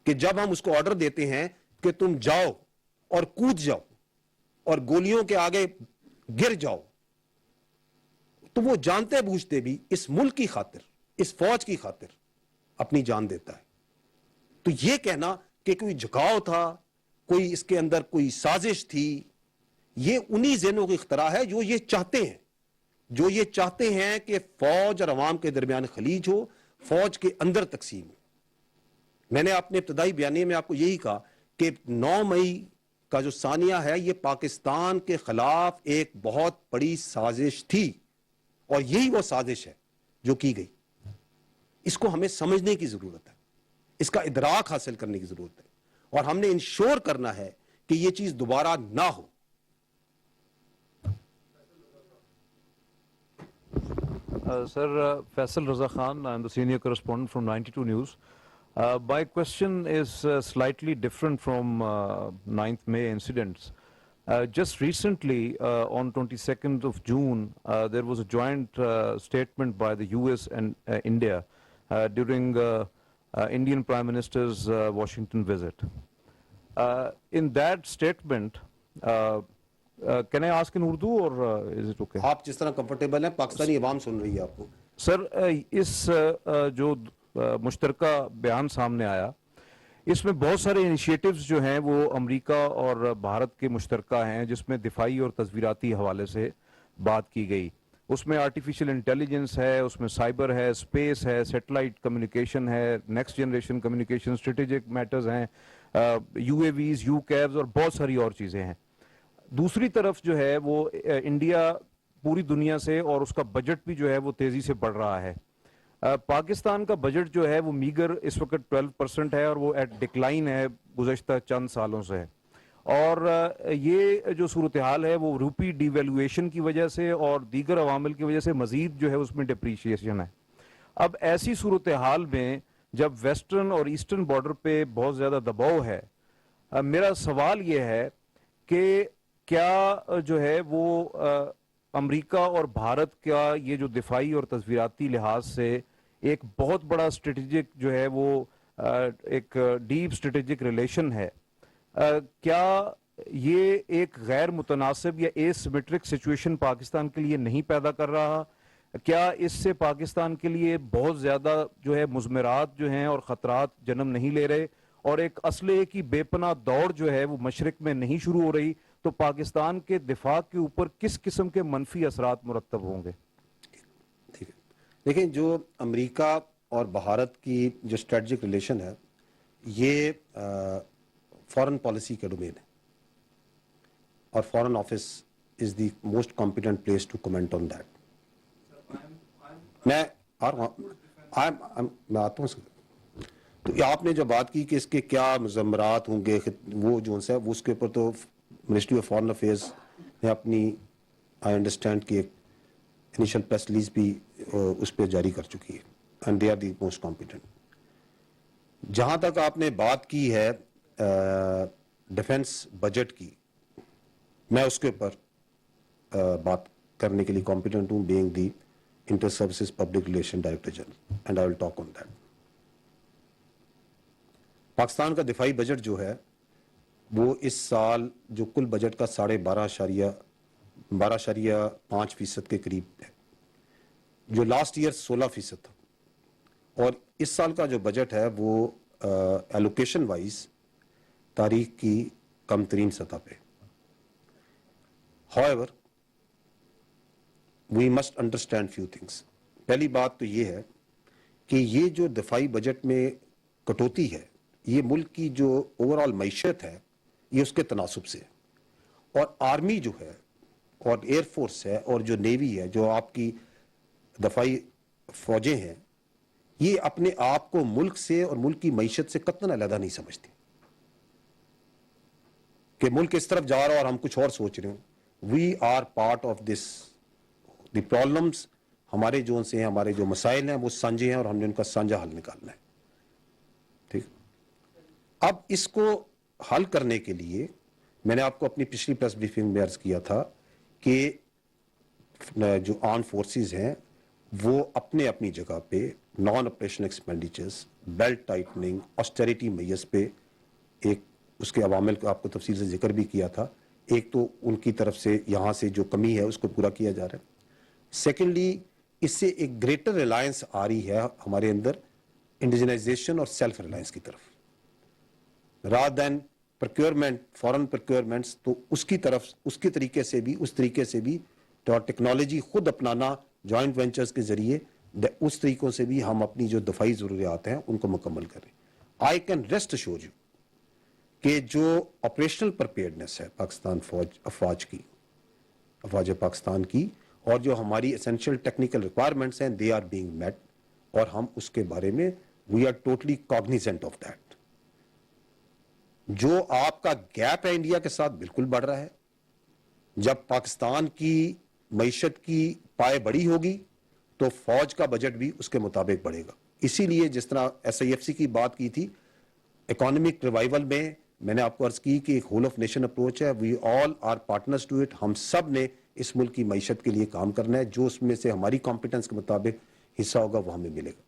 کہ جب ہم اس کو آرڈر دیتے ہیں کہ تم جاؤ اور کود جاؤ اور گولیوں کے آگے گر جاؤ, تو وہ جانتے بوجھتے بھی اس ملک کی خاطر, اس فوج کی خاطر اپنی جان دیتا ہے. تو یہ کہنا کہ کوئی جھکاؤ تھا, کوئی اس کے اندر کوئی سازش تھی, یہ انہی ذہنوں کی اختراع ہے جو یہ چاہتے ہیں کہ فوج اور عوام کے درمیان خلیج ہو, فوج کے اندر تقسیم ہو. میں نے اپنے ابتدائی بیانیے میں آپ کو یہی کہا کہ 9 مئی کا جو ثانیہ ہے یہ پاکستان کے خلاف ایک بہت بڑی سازش تھی, اور یہی وہ سازش ہے جو کی گئی. اس کو ہمیں سمجھنے کی ضرورت ہے, اس کا ادراک حاصل کرنے کی ضرورت ہے, اور ہم نے انشور کرنا ہے کہ یہ چیز دوبارہ نہ ہو. Sir, Faisal Raza Khan, I'm the senior correspondent from 92 News. My question is slightly different from 9th May incidents. Just recently, on 22nd of June, there was a joint statement by the US and India during Indian Prime Minister's Washington visit. In that statement, can I ask in Urdu or is it okay? آپ جس طرح comfortable ہیں, پاکستانی عوام سن رہی ہے آپ کو. سر, اس جو مشترکہ بیان سامنے آیا, اس میں بہت سارے انیشیٹیوز جو ہیں وہ امریکہ اور بھارت کے مشترکہ ہیں, جس میں دفاعی اور تصویراتی حوالے سے بات کی گئی. اس میں آرٹیفیشل انٹیلیجنس ہے, اس میں سائبر ہے, اسپیس ہے, سیٹلائٹ کمیونیکیشن ہے, next generation communication, strategic matters ہیں, U A Vs, U cabs اور بہت ساری اور چیزیں ہیں. دوسری طرف جو ہے وہ انڈیا پوری دنیا سے اور اس کا بجٹ بھی جو ہے وہ تیزی سے بڑھ رہا ہے. پاکستان کا بجٹ جو ہے وہ میگر اس وقت 12% ہے اور وہ ایٹ ڈکلائن ہے گزشتہ چند سالوں سے ہے. اور یہ جو صورتحال ہے وہ روپی ڈی ویلویشن کی وجہ سے اور دیگر عوامل کی وجہ سے مزید جو ہے اس میں ڈپریشیشن ہے. اب ایسی صورتحال میں جب ویسٹرن اور ایسٹرن بارڈر پہ بہت زیادہ دباؤ ہے, میرا سوال یہ ہے کہ کیا جو ہے وہ امریکہ اور بھارت کا یہ جو دفاعی اور تصویراتی لحاظ سے ایک بہت بڑا اسٹریٹجک جو ہے وہ ایک ڈیپ اسٹریٹجک ریلیشن ہے, کیا یہ ایک غیر متناسب یا اے سیمیٹرک سچویشن پاکستان کے لیے نہیں پیدا کر رہا؟ کیا اس سے پاکستان کے لیے بہت زیادہ جو ہے مضمرات جو ہیں اور خطرات جنم نہیں لے رہے اور ایک اسلحے کی بے پناہ دوڑ جو ہے وہ مشرق میں نہیں شروع ہو رہی؟ تو پاکستان کے دفاع کے اوپر کس قسم کے منفی اثرات مرتب ہوں گے؟ ٹھیک ہے, دیکھیں جو امریکہ اور بھارت کی جو اسٹریٹجک ریلیشن ہے یہ فارن پالیسی کا ڈومین ہے اور foreign office is the most competent place to comment on that. میں آتا ہوں. تو آپ نے جو بات کی کہ اس کے کیا مضمرات ہوں گے وہ جو ہے وہ اس کے اوپر تو منسٹری آف فارن افیئرس نے اپنی آئی انڈرسٹینڈ کی ایک انیشل پریس ریلیز بھی اس پہ جاری کر چکی ہے and they are the most competent. جہاں تک آپ نے بات کی ہے ڈیفنس بجٹ کی, میں اس کے اوپر بات کرنے کے لیے کمپیٹنٹ ہوں being the inter services public relation director general and I will talk on that. Pakistan کا دفاعی بجٹ جو ہے وہ اس سال جو کل بجٹ کا 12.5% کے قریب ہے, جو لاسٹ ایئر 16% تھا, اور اس سال کا جو بجٹ ہے وہ ایلوکیشن وائز تاریخ کی کم ترین سطح پہ. However, we must understand few things. پہلی بات تو یہ ہے کہ یہ جو دفاعی بجٹ میں کٹوتی ہے یہ ملک کی جو اوور آل معیشت ہے یہ اس کے تناسب سے ہے, اور آرمی جو ہے اور ایئر فورس ہے اور جو نیوی ہے جو آپ کی دفاعی فوجیں ہیں یہ اپنے آپ کو ملک سے اور ملک کی معیشت سے قطعاً علیحدہ نہیں سمجھتی کہ ملک اس طرف جا رہا اور ہم کچھ اور سوچ رہے ہوں. We are part of this. The problems ہمارے جو ان سے ہیں, ہمارے جو مسائل ہیں وہ سانجھے ہیں اور ہم نے ان کا سانجھا حل نکالنا ہے. ٹھیک, اب اس کو حل کرنے کے لیے میں نے آپ کو اپنی پچھلی پریس بریفنگ میں عرض کیا تھا کہ جو آرم فورسز ہیں وہ اپنے اپنی جگہ پہ non operation expenditures, belt tightening, austerity measures پہ ایک اس کے عوامل کو آپ کو تفصیل سے ذکر بھی کیا تھا. ایک تو ان کی طرف سے یہاں سے جو کمی ہے اس کو پورا کیا جا رہا ہے. سیکنڈلی اس سے ایک گریٹر ریلائنس آ رہی ہے ہمارے اندر انڈیجنائزیشن اور سیلف ریلائنس کی طرف, رادر دین پروکیورمنٹ, فورن پروکیورمنٹس. تو اس کی طرف اس کے طریقے سے بھی ٹیکنالوجی خود اپنانا جوائنٹ وینچرز کے ذریعے اس طریقوں سے بھی ہم اپنی جو دفاعی ضروریات ہیں ان کو مکمل کریں. I can rest assure you کہ جو آپریشنل پرپیئرڈنس ہے پاکستان افواج پاکستان کی اور جو ہماری اسینشیل ٹیکنیکل ریکوائرمنٹس ہیں دے آر بینگ میٹ, اور ہم اس کے بارے میں we are totally cognizant of that. جو آپ کا گیپ ہے انڈیا کے ساتھ بالکل بڑھ رہا ہے. جب پاکستان کی معیشت کی پائے بڑی ہوگی تو فوج کا بجٹ بھی اس کے مطابق بڑھے گا. اسی لیے جس طرح SIFC کی بات کی تھی, اکانومک ریوائول میں نے آپ کو عرض کی کہ ایک ہول آف نیشن اپروچ ہے. وی آل آر پارٹنرز ٹو اٹ. ہم سب نے اس ملک کی معیشت کے لیے کام کرنا ہے. جو اس میں سے ہماری کمپیٹنس کے مطابق حصہ ہوگا وہ ہمیں ملے گا.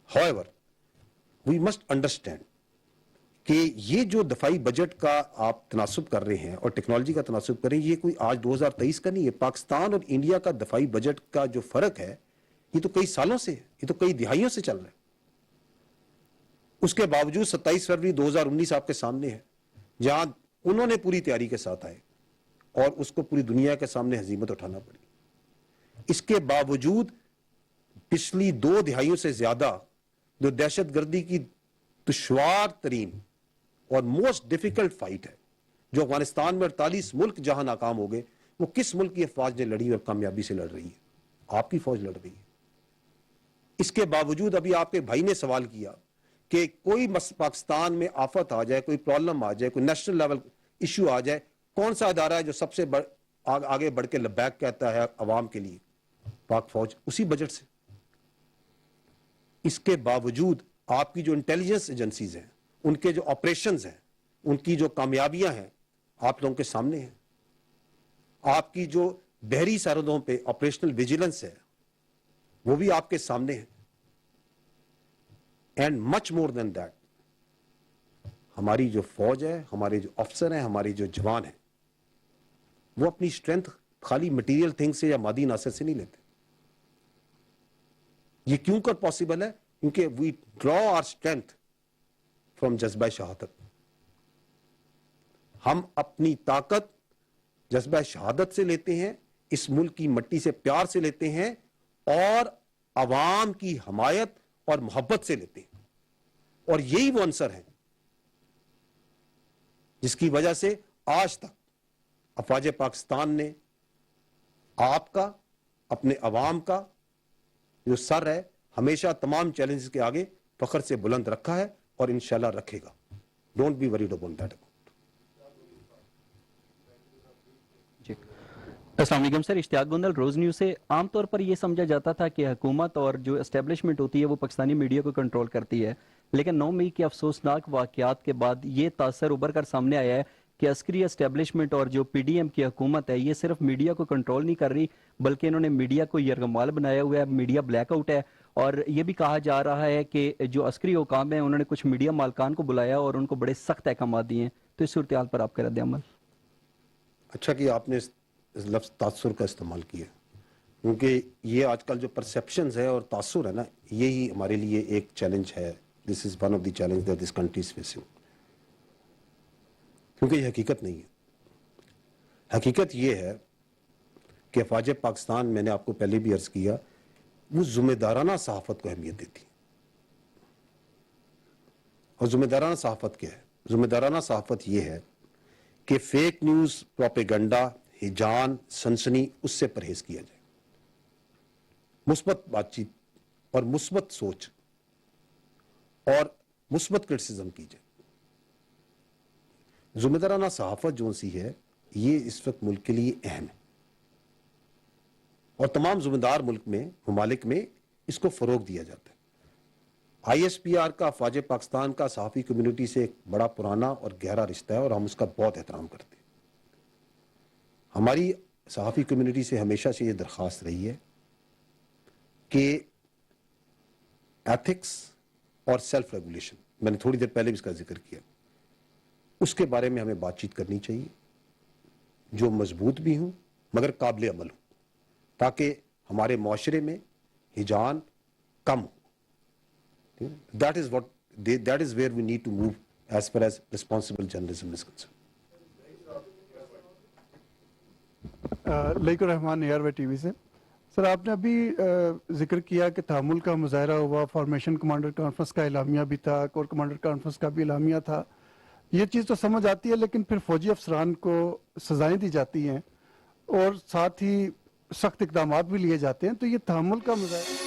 However, we must understand کہ یہ جو دفاعی بجٹ کا آپ تناسب کر رہے ہیں اور ٹیکنالوجی کا تناسب کر رہے ہیں یہ کوئی آج 2023 کا نہیں ہے. پاکستان اور انڈیا کا دفاعی بجٹ کا جو فرق ہے یہ تو کئی سالوں سے ہے, یہ تو کئی دہائیوں سے چل رہا ہے. اس کے باوجود 27 فروری 2019 آپ کے سامنے ہے جہاں انہوں نے پوری تیاری کے ساتھ آئے اور اس کو پوری دنیا کے سامنے ہزیمت اٹھانا پڑی. اس کے باوجود پچھلی 2 دہائیوں سے زیادہ جو دہشت گردی کی دشوار ترین اور موسٹ ڈیفیکلٹ فائٹ ہے جو افغانستان میں 48 ملک جہاں ناکام ہو گئے, وہ کس ملک کی افواج نے لڑی اور کامیابی سے لڑ رہی ہے؟ آپ کی فوج لڑ رہی ہے. اس کے باوجود ابھی آپ کے بھائی نے سوال کیا کہ کوئی پاکستان میں آفت آ جائے, کوئی پرابلم آ جائے, کوئی نیشنل لیول ایشو آ جائے, کون سا ادارہ ہے جو سب سے آگے بڑھ کے لبیک کہتا ہے عوام کے لیے؟ پاک فوج. اسی بجٹ سے. اس کے باوجود آپ کی جو انٹیلیجنس ایجنسیز ہیں, ان کے جو آپریشنز ہیں, ان کی جو کامیابیاں ہیں, آپ لوگوں کے سامنے ہیں. آپ کی جو بحری سرحدوں پہ آپریشنل ویجیلنس ہے, وہ بھی آپ کے سامنے ہے. And much more then that, ہماری جو فوج ہے, ہمارے جو افسر ہیں, ہماری جو جوان ہیں, وہ اپنی اسٹرینتھ خالی مٹیریل تھنگ سے یا مادی عناصر سے نہیں لیتے. یہ کیوں کر پاسبل ہے؟ کیونکہ وی ڈرا آر اسٹرینتھ فرام جذبہ شہادت. ہم اپنی طاقت جذبہ شہادت سے لیتے ہیں, اس ملک کی مٹی سے پیار سے لیتے ہیں, اور عوام کی حمایت اور محبت سے لیتے ہیں. اور یہی وہ عنصر ہیں جس کی وجہ سے آج تک افواج پاکستان نے آپ کا, اپنے عوام کا جو سر ہے, ہمیشہ تمام چیلنجز کے آگے فخر سے بلند رکھا ہے اور انشاءاللہ رکھے گا. Don't be worried about that. السلام علیکم سر, اشتیاق گوندل, روز نیوز سے. عام طور پر یہ سمجھا جاتا تھا کہ حکومت اور جو اسٹیبلشمنٹ ہوتی ہے وہ پاکستانی میڈیا کو کنٹرول کرتی ہے, لیکن 9 مئی کے افسوسناک واقعات کے بعد یہ تاثر ابھر کر سامنے آیا ہے کہ عسکری اسٹیبلشمنٹ اور جو پی ڈی ایم کی حکومت ہے یہ صرف میڈیا کو کنٹرول نہیں کر رہی, بلکہ انہوں نے میڈیا کو یرغمال بنایا ہوا ہے, میڈیا بلیک آؤٹ ہے. اور یہ بھی کہا جا رہا ہے کہ جو عسکری حکام ہیں انہوں نے کچھ میڈیا مالکان کو بلایا اور ان کو بڑے سخت احکامات دیے ہیں. تو اس صورتحال پر آپ کا رد عمل؟ اچھا کہ آپ نے اس لفظ تاثر کا استعمال کیا, کیونکہ یہ آج کل جو پرسیپشنز ہے اور تاثر ہے نا, یہی ہمارے لیے ایک چیلنج ہے. This is one of the challenge that this country is facing. کیونکہ یہ حقیقت نہیں ہے. حقیقت یہ ہے کہ افواج پاکستان, میں نے آپ کو پہلے بھی عرض کیا, وہ ذمہ دارانہ صحافت کو اہمیت دیتی. اور ذمہ دارانہ صحافت کیا ہے؟ ذمہ دارانہ صحافت یہ ہے کہ فیک نیوز, پروپیگنڈا, ہجان, سنسنی, اس سے پرہیز کیا جائے. مثبت بات چیت اور مثبت سوچ اور مثبت کرٹیسزم کی جائے. ذمہ دارانہ صحافت جو سی ہے, یہ اس وقت ملک کے لیے اہم ہے, اور تمام ذمہ دار ممالک میں اس کو فروغ دیا جاتا ہے. آئی ایس پی آر کا, افواج پاکستان کا صحافی کمیونٹی سے ایک بڑا پرانا اور گہرا رشتہ ہے, اور ہم اس کا بہت احترام کرتے ہیں. ہماری صحافی کمیونٹی سے ہمیشہ سے یہ درخواست رہی ہے کہ ایتھکس اور سیلف ریگولیشن, میں نے تھوڑی دیر پہلے بھی اس کا ذکر کیا, اس کے بارے میں ہمیں بات چیت کرنی چاہیے جو مضبوط بھی ہوں مگر قابل عمل ہوں, تاکہ ہمارے معاشرے میں ہجان کم ہو. That is where we need to move as far as responsible journalism is concerned. Laiq ur Rahman, airway T V سے. سر, آپ نے ابھی ذکر کیا کہ تحمل کا مظاہرہ ہوا, فارمیشن کمانڈر کانفرنس کا اعلامیہ بھی تھا, کور کمانڈر کانفرنس کا بھی اعلامیہ تھا. یہ چیز تو سمجھ آتی ہے, لیکن پھر فوجی افسران کو سزائیں دی جاتی ہیں اور ساتھ ہی سخت اقدامات بھی لیے جاتے ہیں, تو یہ تحمل کا مظاہرہ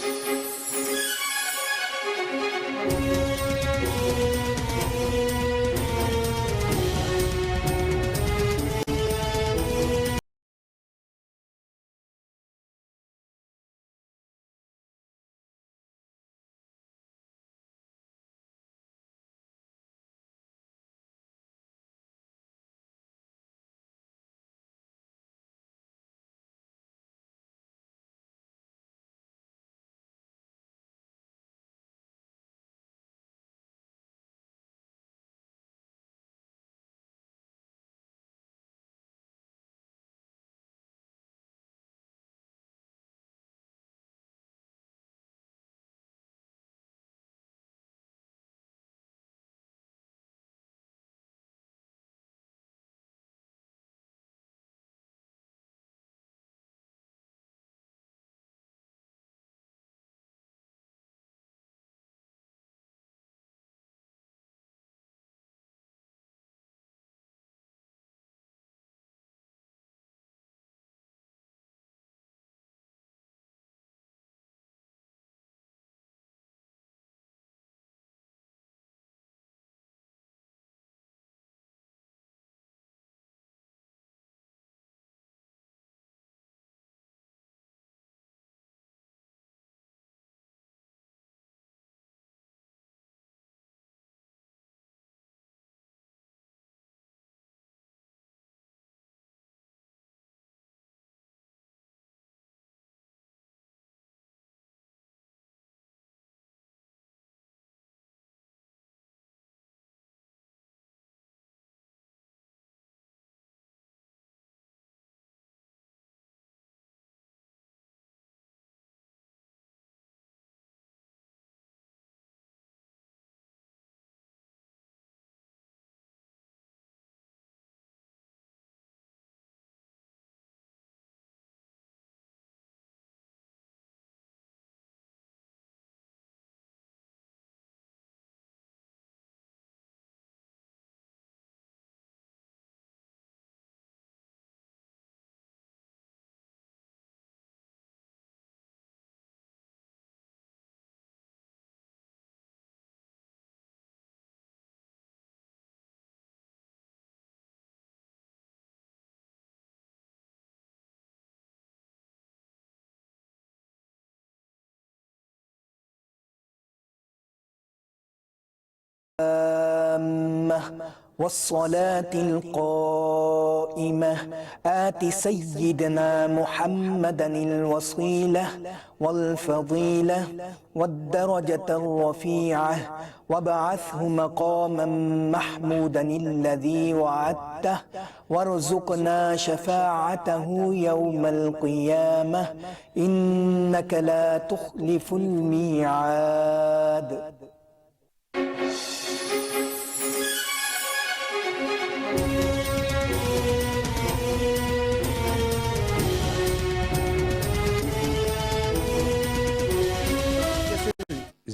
والصلاة القائمة آت سيدنا محمدا الوسيلة والفضيلة والدرجة الرفيعة وابعثه مقاما محمودا الذي وعدته وارزقنا شفاعته يوم القيامة إنك لا تخلف الميعاد.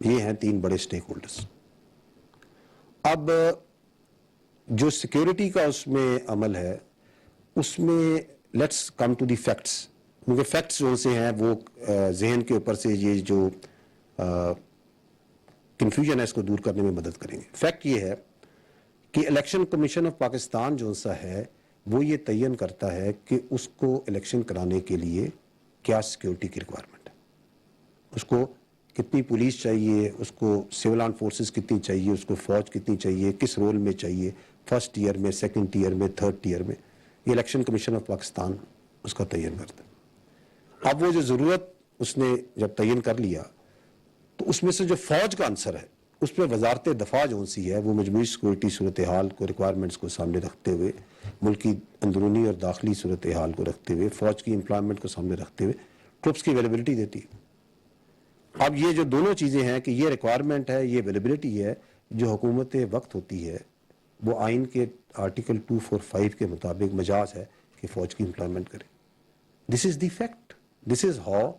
یہ ہیں 3 بڑے سٹیک ہولڈرز. اب جو سیکیورٹی کا اس میں عمل ہے اس میں let's come to the facts, کیونکہ فیکٹس جو سے ہیں وہ ذہن کے اوپر سے یہ جو کنفیوژن ہے اس کو دور کرنے میں مدد کریں گے. فیکٹ یہ ہے کہ الیکشن کمیشن آف پاکستان جو سا ہے وہ یہ تعین کرتا ہے کہ اس کو الیکشن کرانے کے لیے کیا سیکیورٹی کی ریکوائرمنٹ ہے, اس کو کتنی پولیس چاہیے, اس کو سول آرم فورسز کتنی چاہیے, اس کو فوج کتنی چاہیے, کس رول میں چاہیے, فرسٹ ایئر میں, سیکنڈ ایئر میں, تھرڈ ایئر میں. یہ الیکشن کمیشن آف پاکستان اس کا تعین کرتا ہے. اب وہ جو ضرورت اس نے جب تعین کر لیا تو اس میں سے جو فوج کا عنصر ہے اس پہ وزارت دفاع جو سی ہے وہ مجموعی سیکورٹی صورتحال کو ریکوائرمنٹس کو سامنے رکھتے ہوئے, ملکی اندرونی اور داخلی صورتحال کو رکھتے ہوئے, فوج کی امپلائمنٹ کو سامنے رکھتے ہوئے ٹروپس کی اویلیبلٹی دیتی ہے. اب یہ جو دونوں چیزیں ہیں کہ یہ ریکوائرمنٹ ہے, یہ اویلیبلٹی ہے, جو حکومت وقت ہوتی ہے وہ آئین کے آرٹیکل 245 کے مطابق مجاز ہے کہ فوج کی امپلائمنٹ کرے. دس از the fact, this is how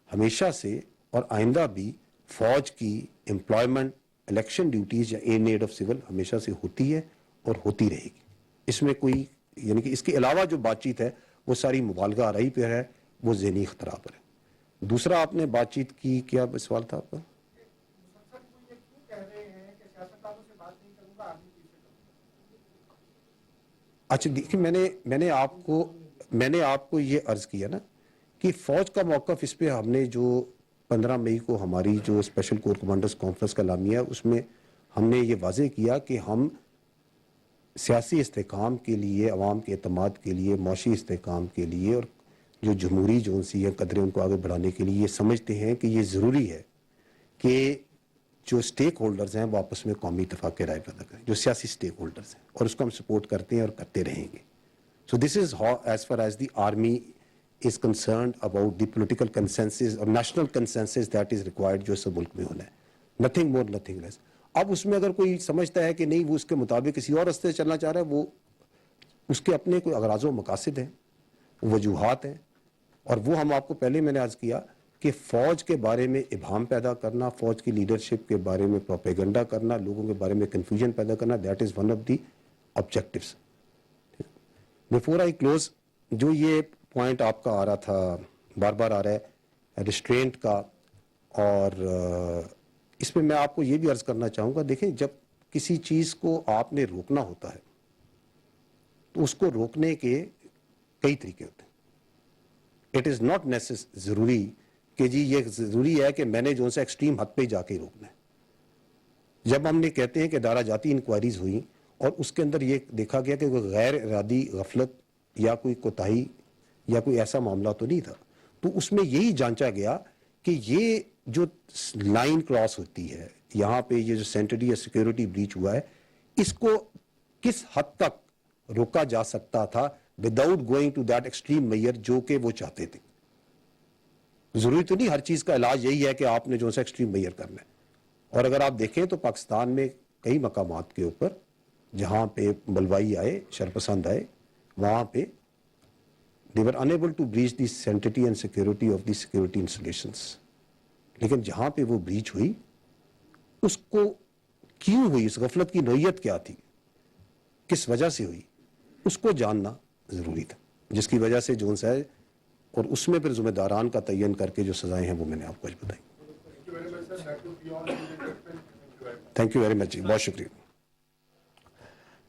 ہمیشہ سے اور آئندہ بھی فوج کی امپلائمنٹ الیکشن ڈیوٹیز یا ان ایڈ آف سول ہمیشہ سے ہوتی ہے اور ہوتی رہے گی. اس میں کوئی یعنی کہ اس کے علاوہ جو بات چیت ہے وہ ساری مبالغہ آرائی پر ہے, وہ ذہنی اختراع پر ہے. دوسرا آپ نے بات چیت کی, کیا سوال تھا آپ کا؟ اچھا دیکھیں میں نے آپ کو یہ عرض کیا نا کہ فوج کا موقف اس پہ ہم نے جو 15 مئی کو ہماری جو اسپیشل کور کمانڈرز کانفرنس کا اعلامیہ اس میں ہم نے یہ واضح کیا کہ ہم سیاسی استحکام کے لیے, عوام کے اعتماد کے لیے, معاشی استحکام کے لیے اور جو جمہوری جو سی ہے قدریں ان کو آگے بڑھانے کے لیے یہ سمجھتے ہیں کہ یہ ضروری ہے کہ جو سٹیک ہولڈرز ہیں وہ آپس میں قومی اتفاق کے رائے پیدا کریں, جو سیاسی سٹیک ہولڈرز ہیں, اور اس کو ہم سپورٹ کرتے ہیں اور کرتے رہیں گے. So this is how as far as the army is concerned about the political consensus or national consensus that is required جو اس ملک میں ہونا ہے. nothing more nothing less. اب اس میں اگر کوئی سمجھتا ہے کہ نہیں وہ اس کے مطابق کسی اور راستے سے چلنا چاہ رہا ہے, وہ اس کے اپنے کوئی اغراض و مقاصد ہیں, وجوہات ہیں, اور وہ ہم آپ کو پہلے میں نے عرض کیا کہ فوج کے بارے میں ابہام پیدا کرنا, فوج کی لیڈرشپ کے بارے میں پروپیگنڈا کرنا, لوگوں کے بارے میں کنفیوژن پیدا کرنا, that is one of the objectives. Before I close, جو یہ پوائنٹ آپ کا آ رہا تھا, بار بار آ رہا ہے ریسٹرینٹ کا, اور اس میں میں آپ کو یہ بھی عرض کرنا چاہوں گا, دیکھیں جب کسی چیز کو آپ نے روکنا ہوتا ہے تو اس کو روکنے کے کئی طریقے ہوتے ہیں. اٹ از ناٹ ضروری کہ جی یہ ضروری ہے کہ میں نے جو سے ایکسٹریم حد پہ جا کے روکنا ہے. جب ہم نے کہتے ہیں کہ ادارہ جاتی انکوائریز ہوئیں اور اس کے اندر یہ دیکھا گیا کہ کوئی غیر ارادی غفلت یا کوئی کوتاہی یا کوئی ایسا معاملہ تو نہیں تھا, تو اس میں یہی جانچا گیا کہ یہ جو لائن کراس ہوتی ہے یہاں پہ, یہ جو سینٹری یا سیکیورٹی بریچ ہوا ہے, اس کو کس حد تک روکا جا سکتا تھا without going to that extreme measure جو کہ وہ چاہتے تھے. ضروری تو نہیں ہر چیز کا علاج یہی ہے کہ آپ نے جو سا ایکسٹریم میئر کرنا ہے. اور اگر آپ دیکھیں تو پاکستان میں کئی مقامات کے اوپر جہاں پہ ملوائی آئے, شرپسند آئے, وہاں پہ they were unable to breach the sanctity and security of the security installations. لیکن جہاں پہ وہ بریچ ہوئی اس کو کیوں ہوئی, اس غفلت کی نوعیت کیا تھی, کس وجہ سے ہوئی, اس کو جاننا ضروری تھا, جس کی وجہ سے جون سا ہے, اور اس میں پھر ذمہ داران کا تعین کر کے جو سزائیں ہیں وہ میں نے آپ کو آج بتائی. تھینک یو ویری مچ, بہت شکریہ.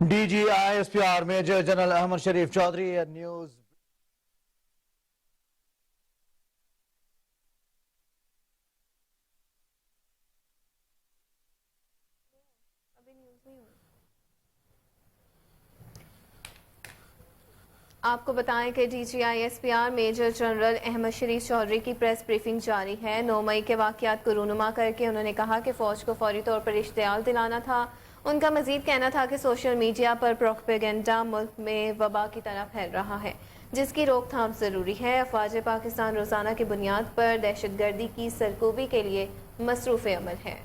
D G I S P R major general Ahmed Sharif Chaudhry news. آپ کو بتائیں کہ D G I S P R major general Ahmed Sharif Chaudhry کی پریس بریفنگ جاری ہے. 9 مئی کے واقعات کو رونما کر کے انہوں نے کہا کہ فوج کو فوری طور پر اشتعال دلانا تھا. ان کا مزید کہنا تھا کہ سوشل میڈیا پر پروپیگنڈا ملک میں وبا کی طرح پھیل رہا ہے جس کی روک تھام ضروری ہے. افواج پاکستان روزانہ کی بنیاد پر دہشت گردی کی سرکوبی کے لیے مصروف عمل ہے.